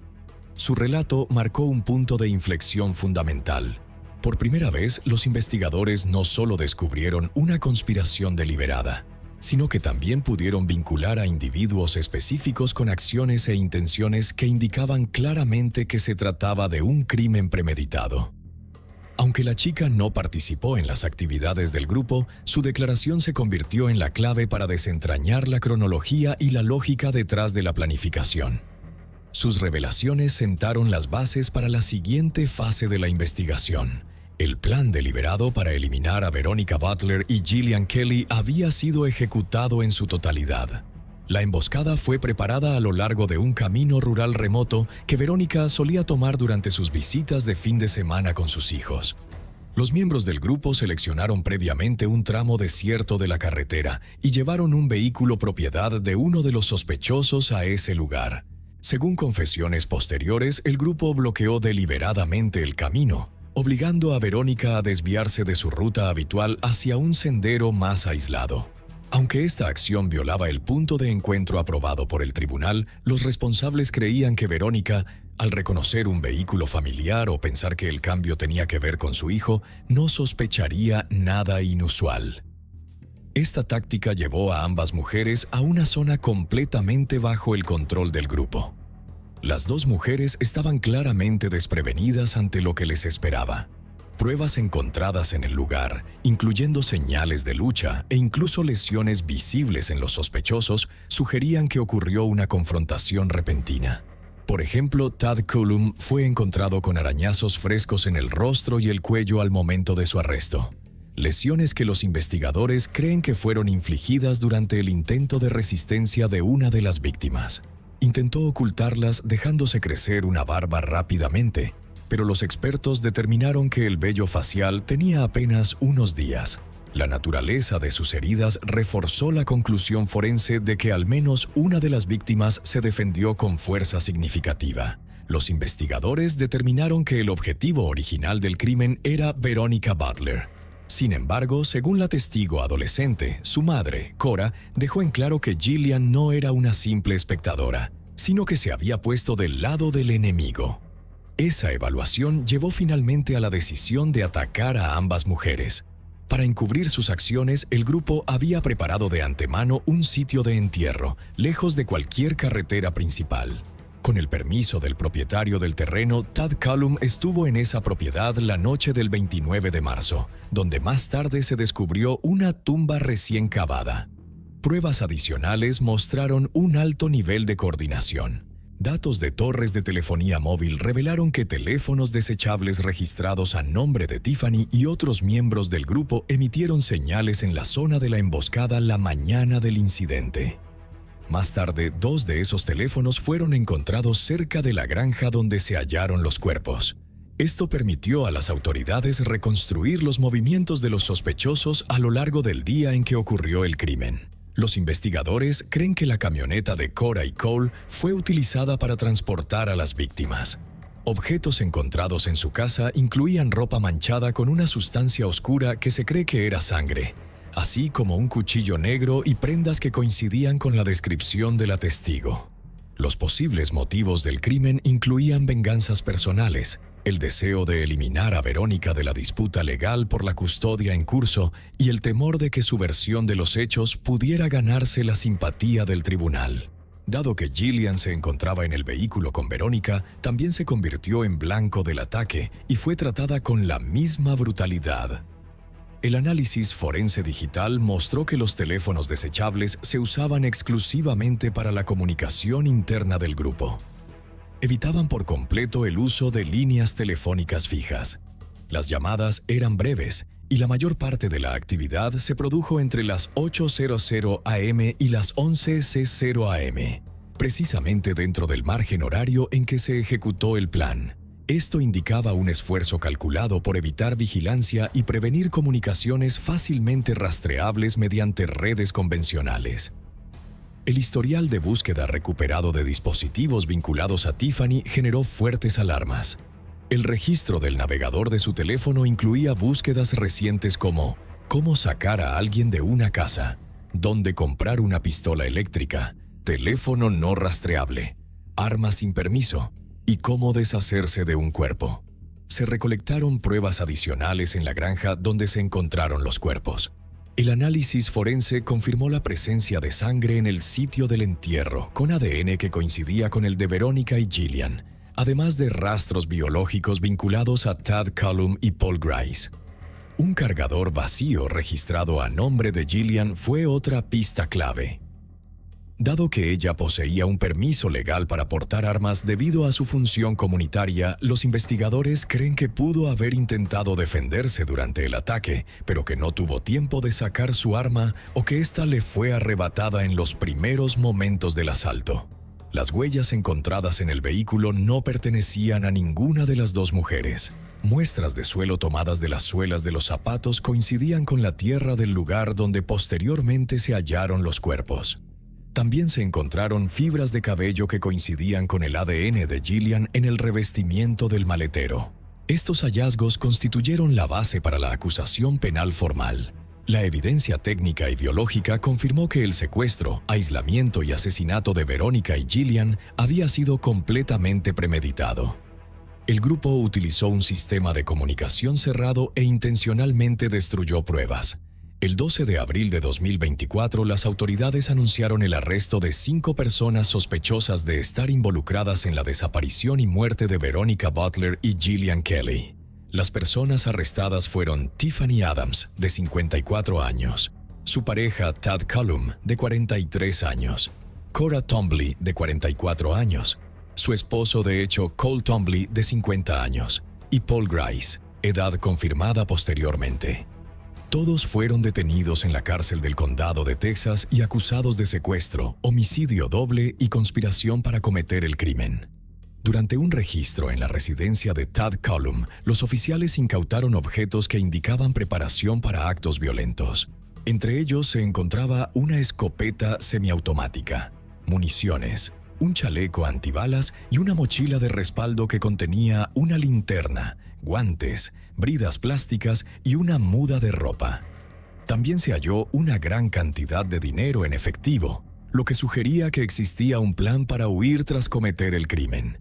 A: Su relato marcó un punto de inflexión fundamental. Por primera vez, los investigadores no solo descubrieron una conspiración deliberada, sino que también pudieron vincular a individuos específicos con acciones e intenciones que indicaban claramente que se trataba de un crimen premeditado. Aunque la chica no participó en las actividades del grupo, su declaración se convirtió en la clave para desentrañar la cronología y la lógica detrás de la planificación. Sus revelaciones sentaron las bases para la siguiente fase de la investigación. El plan deliberado para eliminar a Veronica Butler y Gillian Kelly había sido ejecutado en su totalidad. La emboscada fue preparada a lo largo de un camino rural remoto que Verónica solía tomar durante sus visitas de fin de semana con sus hijos. Los miembros del grupo seleccionaron previamente un tramo desierto de la carretera y llevaron un vehículo propiedad de uno de los sospechosos a ese lugar. Según confesiones posteriores, el grupo bloqueó deliberadamente el camino, obligando a Verónica a desviarse de su ruta habitual hacia un sendero más aislado. Aunque esta acción violaba el punto de encuentro aprobado por el tribunal, los responsables creían que Verónica, al reconocer un vehículo familiar o pensar que el cambio tenía que ver con su hijo, no sospecharía nada inusual. Esta táctica llevó a ambas mujeres a una zona completamente bajo el control del grupo. Las dos mujeres estaban claramente desprevenidas ante lo que les esperaba. Pruebas encontradas en el lugar, incluyendo señales de lucha e incluso lesiones visibles en los sospechosos, sugerían que ocurrió una confrontación repentina. Por ejemplo, Tad Cullum fue encontrado con arañazos frescos en el rostro y el cuello al momento de su arresto. Lesiones que los investigadores creen que fueron infligidas durante el intento de resistencia de una de las víctimas. Intentó ocultarlas dejándose crecer una barba rápidamente, pero los expertos determinaron que el vello facial tenía apenas unos días. La naturaleza de sus heridas reforzó la conclusión forense de que al menos una de las víctimas se defendió con fuerza significativa. Los investigadores determinaron que el objetivo original del crimen era Veronica Butler. Sin embargo, según la testigo adolescente, su madre, Cora, dejó en claro que Gillian no era una simple espectadora, sino que se había puesto del lado del enemigo. Esa evaluación llevó finalmente a la decisión de atacar a ambas mujeres. Para encubrir sus acciones, el grupo había preparado de antemano un sitio de entierro, lejos de cualquier carretera principal. Con el permiso del propietario del terreno, Tad Cullum estuvo en esa propiedad la noche del 29 de marzo, donde más tarde se descubrió una tumba recién cavada. Pruebas adicionales mostraron un alto nivel de coordinación. Datos de torres de telefonía móvil revelaron que teléfonos desechables registrados a nombre de Tiffany y otros miembros del grupo emitieron señales en la zona de la emboscada la mañana del incidente. Más tarde, 2 de esos teléfonos fueron encontrados cerca de la granja donde se hallaron los cuerpos. Esto permitió a las autoridades reconstruir los movimientos de los sospechosos a lo largo del día en que ocurrió el crimen. Los investigadores creen que la camioneta de Cora y Cole fue utilizada para transportar a las víctimas. Objetos encontrados en su casa incluían ropa manchada con una sustancia oscura que se cree que era sangre, así como un cuchillo negro y prendas que coincidían con la descripción de la testigo. Los posibles motivos del crimen incluían venganzas personales, el deseo de eliminar a Verónica de la disputa legal por la custodia en curso y el temor de que su versión de los hechos pudiera ganarse la simpatía del tribunal. Dado que Gillian se encontraba en el vehículo con Verónica, también se convirtió en blanco del ataque y fue tratada con la misma brutalidad. El análisis forense digital mostró que los teléfonos desechables se usaban exclusivamente para la comunicación interna del grupo. Evitaban por completo el uso de líneas telefónicas fijas. Las llamadas eran breves y la mayor parte de la actividad se produjo entre las 8:00 am y las 11:00 am, precisamente dentro del margen horario en que se ejecutó el plan. Esto indicaba un esfuerzo calculado por evitar vigilancia y prevenir comunicaciones fácilmente rastreables mediante redes convencionales. El historial de búsqueda recuperado de dispositivos vinculados a Tiffany generó fuertes alarmas. El registro del navegador de su teléfono incluía búsquedas recientes como cómo sacar a alguien de una casa, dónde comprar una pistola eléctrica, teléfono no rastreable, armas sin permiso y cómo deshacerse de un cuerpo. Se recolectaron pruebas adicionales en la granja donde se encontraron los cuerpos. El análisis forense confirmó la presencia de sangre en el sitio del entierro, con ADN que coincidía con el de Verónica y Gillian, además de rastros biológicos vinculados a Tad Cullum y Paul Grice. Un cargador vacío registrado a nombre de Gillian fue otra pista clave. Dado que ella poseía un permiso legal para portar armas debido a su función comunitaria, los investigadores creen que pudo haber intentado defenderse durante el ataque, pero que no tuvo tiempo de sacar su arma o que ésta le fue arrebatada en los primeros momentos del asalto. Las huellas encontradas en el vehículo no pertenecían a ninguna de las dos mujeres. Muestras de suelo tomadas de las suelas de los zapatos coincidían con la tierra del lugar donde posteriormente se hallaron los cuerpos. También se encontraron fibras de cabello que coincidían con el ADN de Gillian en el revestimiento del maletero. Estos hallazgos constituyeron la base para la acusación penal formal. La evidencia técnica y biológica confirmó que el secuestro, aislamiento y asesinato de Verónica y Gillian había sido completamente premeditado. El grupo utilizó un sistema de comunicación cerrado e intencionalmente destruyó pruebas. El 12 de abril de 2024, las autoridades anunciaron el arresto de 5 personas sospechosas de estar involucradas en la desaparición y muerte de Veronica Butler y Gillian Kelly. Las personas arrestadas fueron Tiffany Adams, de 54 años, su pareja Tad Cullum, de 43 años, Cora Twombly, de 44 años, su esposo de hecho Cole Twombly, de 50 años, y Paul Grice, edad confirmada posteriormente. Todos fueron detenidos en la cárcel del condado de Texas y acusados de secuestro, homicidio doble y conspiración para cometer el crimen. Durante un registro en la residencia de Tad Cullum, los oficiales incautaron objetos que indicaban preparación para actos violentos. Entre ellos se encontraba una escopeta semiautomática, municiones, un chaleco antibalas y una mochila de respaldo que contenía una linterna, guantes, bridas plásticas y una muda de ropa. También se halló una gran cantidad de dinero en efectivo, lo que sugería que existía un plan para huir tras cometer el crimen.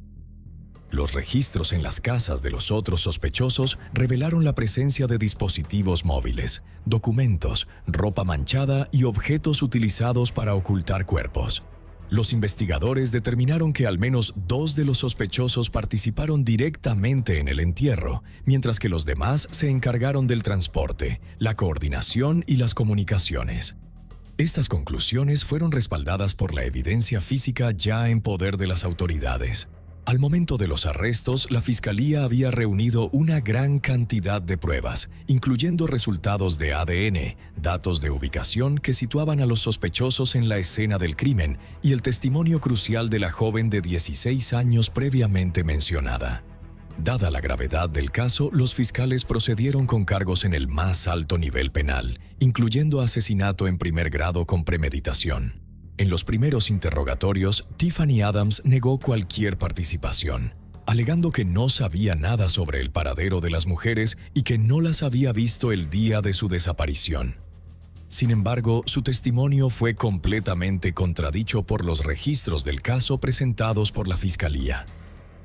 A: Los registros en las casas de los otros sospechosos revelaron la presencia de dispositivos móviles, documentos, ropa manchada y objetos utilizados para ocultar cuerpos. Los investigadores determinaron que al menos 2 de los sospechosos participaron directamente en el entierro, mientras que los demás se encargaron del transporte, la coordinación y las comunicaciones. Estas conclusiones fueron respaldadas por la evidencia física ya en poder de las autoridades. Al momento de los arrestos, la Fiscalía había reunido una gran cantidad de pruebas, incluyendo resultados de ADN, datos de ubicación que situaban a los sospechosos en la escena del crimen y el testimonio crucial de la joven de 16 años previamente mencionada. Dada la gravedad del caso, los fiscales procedieron con cargos en el más alto nivel penal, incluyendo asesinato en primer grado con premeditación. En los primeros interrogatorios, Tiffany Adams negó cualquier participación, alegando que no sabía nada sobre el paradero de las mujeres y que no las había visto el día de su desaparición. Sin embargo, su testimonio fue completamente contradicho por los registros del caso presentados por la Fiscalía.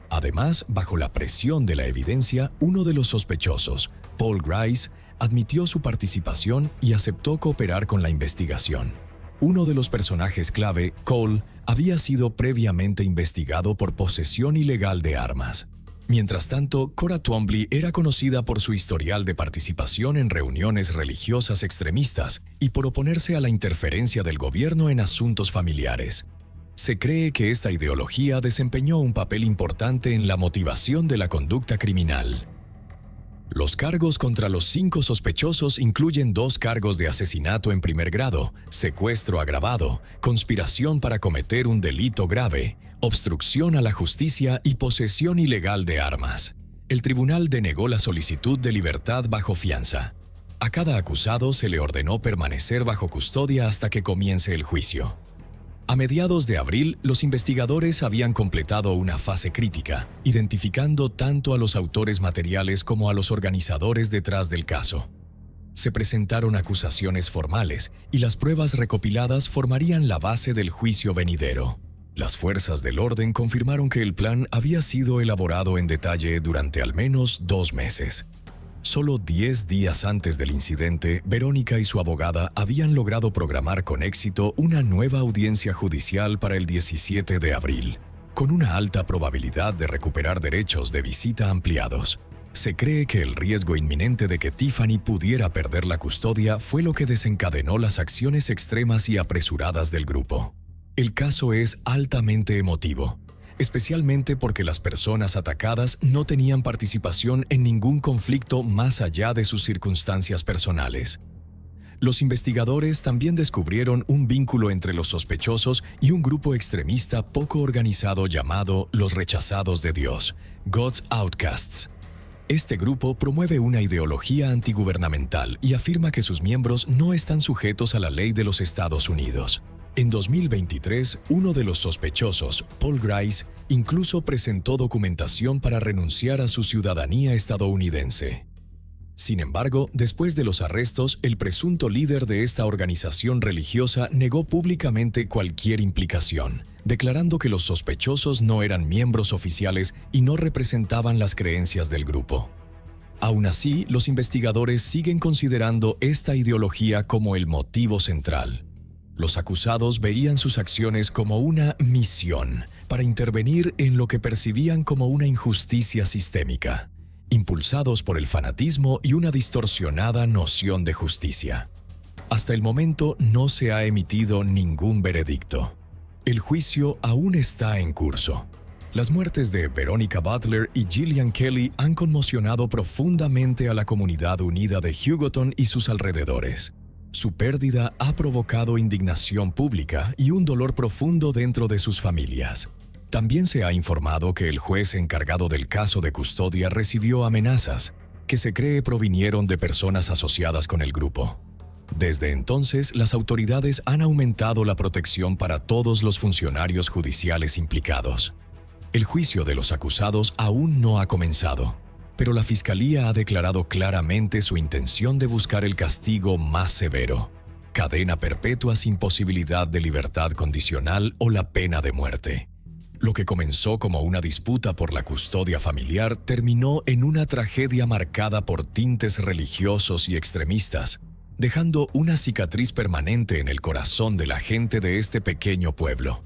A: Además, bajo la presión de la evidencia, uno de los sospechosos, Paul Grice, admitió su participación y aceptó cooperar con la investigación. Uno de los personajes clave, Cole, había sido previamente investigado por posesión ilegal de armas. Mientras tanto, Cora Twombly era conocida por su historial de participación en reuniones religiosas extremistas y por oponerse a la interferencia del gobierno en asuntos familiares. Se cree que esta ideología desempeñó un papel importante en la motivación de la conducta criminal. Los cargos contra los 5 sospechosos incluyen 2 cargos de asesinato en primer grado, secuestro agravado, conspiración para cometer un delito grave, obstrucción a la justicia y posesión ilegal de armas. El tribunal denegó la solicitud de libertad bajo fianza. A cada acusado se le ordenó permanecer bajo custodia hasta que comience el juicio. A mediados de abril, los investigadores habían completado una fase crítica, identificando tanto a los autores materiales como a los organizadores detrás del caso. Se presentaron acusaciones formales y las pruebas recopiladas formarían la base del juicio venidero. Las fuerzas del orden confirmaron que el plan había sido elaborado en detalle durante al menos 2 meses. Solo 10 días antes del incidente, Verónica y su abogada habían logrado programar con éxito una nueva audiencia judicial para el 17 de abril, con una alta probabilidad de recuperar derechos de visita ampliados. Se cree que el riesgo inminente de que Tiffany pudiera perder la custodia fue lo que desencadenó las acciones extremas y apresuradas del grupo. El caso es altamente emotivo, especialmente porque las personas atacadas no tenían participación en ningún conflicto más allá de sus circunstancias personales. Los investigadores también descubrieron un vínculo entre los sospechosos y un grupo extremista poco organizado llamado Los Rechazados de Dios, God's Outcasts. Este grupo promueve una ideología antigubernamental y afirma que sus miembros no están sujetos a la ley de los Estados Unidos. En 2023, uno de los sospechosos, Paul Grice, incluso presentó documentación para renunciar a su ciudadanía estadounidense. Sin embargo, después de los arrestos, el presunto líder de esta organización religiosa negó públicamente cualquier implicación, declarando que los sospechosos no eran miembros oficiales y no representaban las creencias del grupo. Aún así, los investigadores siguen considerando esta ideología como el motivo central. Los acusados veían sus acciones como una misión para intervenir en lo que percibían como una injusticia sistémica, impulsados por el fanatismo y una distorsionada noción de justicia. Hasta el momento no se ha emitido ningún veredicto. El juicio aún está en curso. Las muertes de Veronica Butler y Gillian Kelly han conmocionado profundamente a la comunidad unida de Hugoton y sus alrededores. Su pérdida ha provocado indignación pública y un dolor profundo dentro de sus familias. También se ha informado que el juez encargado del caso de custodia recibió amenazas, que se cree provinieron de personas asociadas con el grupo. Desde entonces, las autoridades han aumentado la protección para todos los funcionarios judiciales implicados. El juicio de los acusados aún no ha comenzado, pero la Fiscalía ha declarado claramente su intención de buscar el castigo más severo: cadena perpetua sin posibilidad de libertad condicional o la pena de muerte. Lo que comenzó como una disputa por la custodia familiar terminó en una tragedia marcada por tintes religiosos y extremistas, dejando una cicatriz permanente en el corazón de la gente de este pequeño pueblo.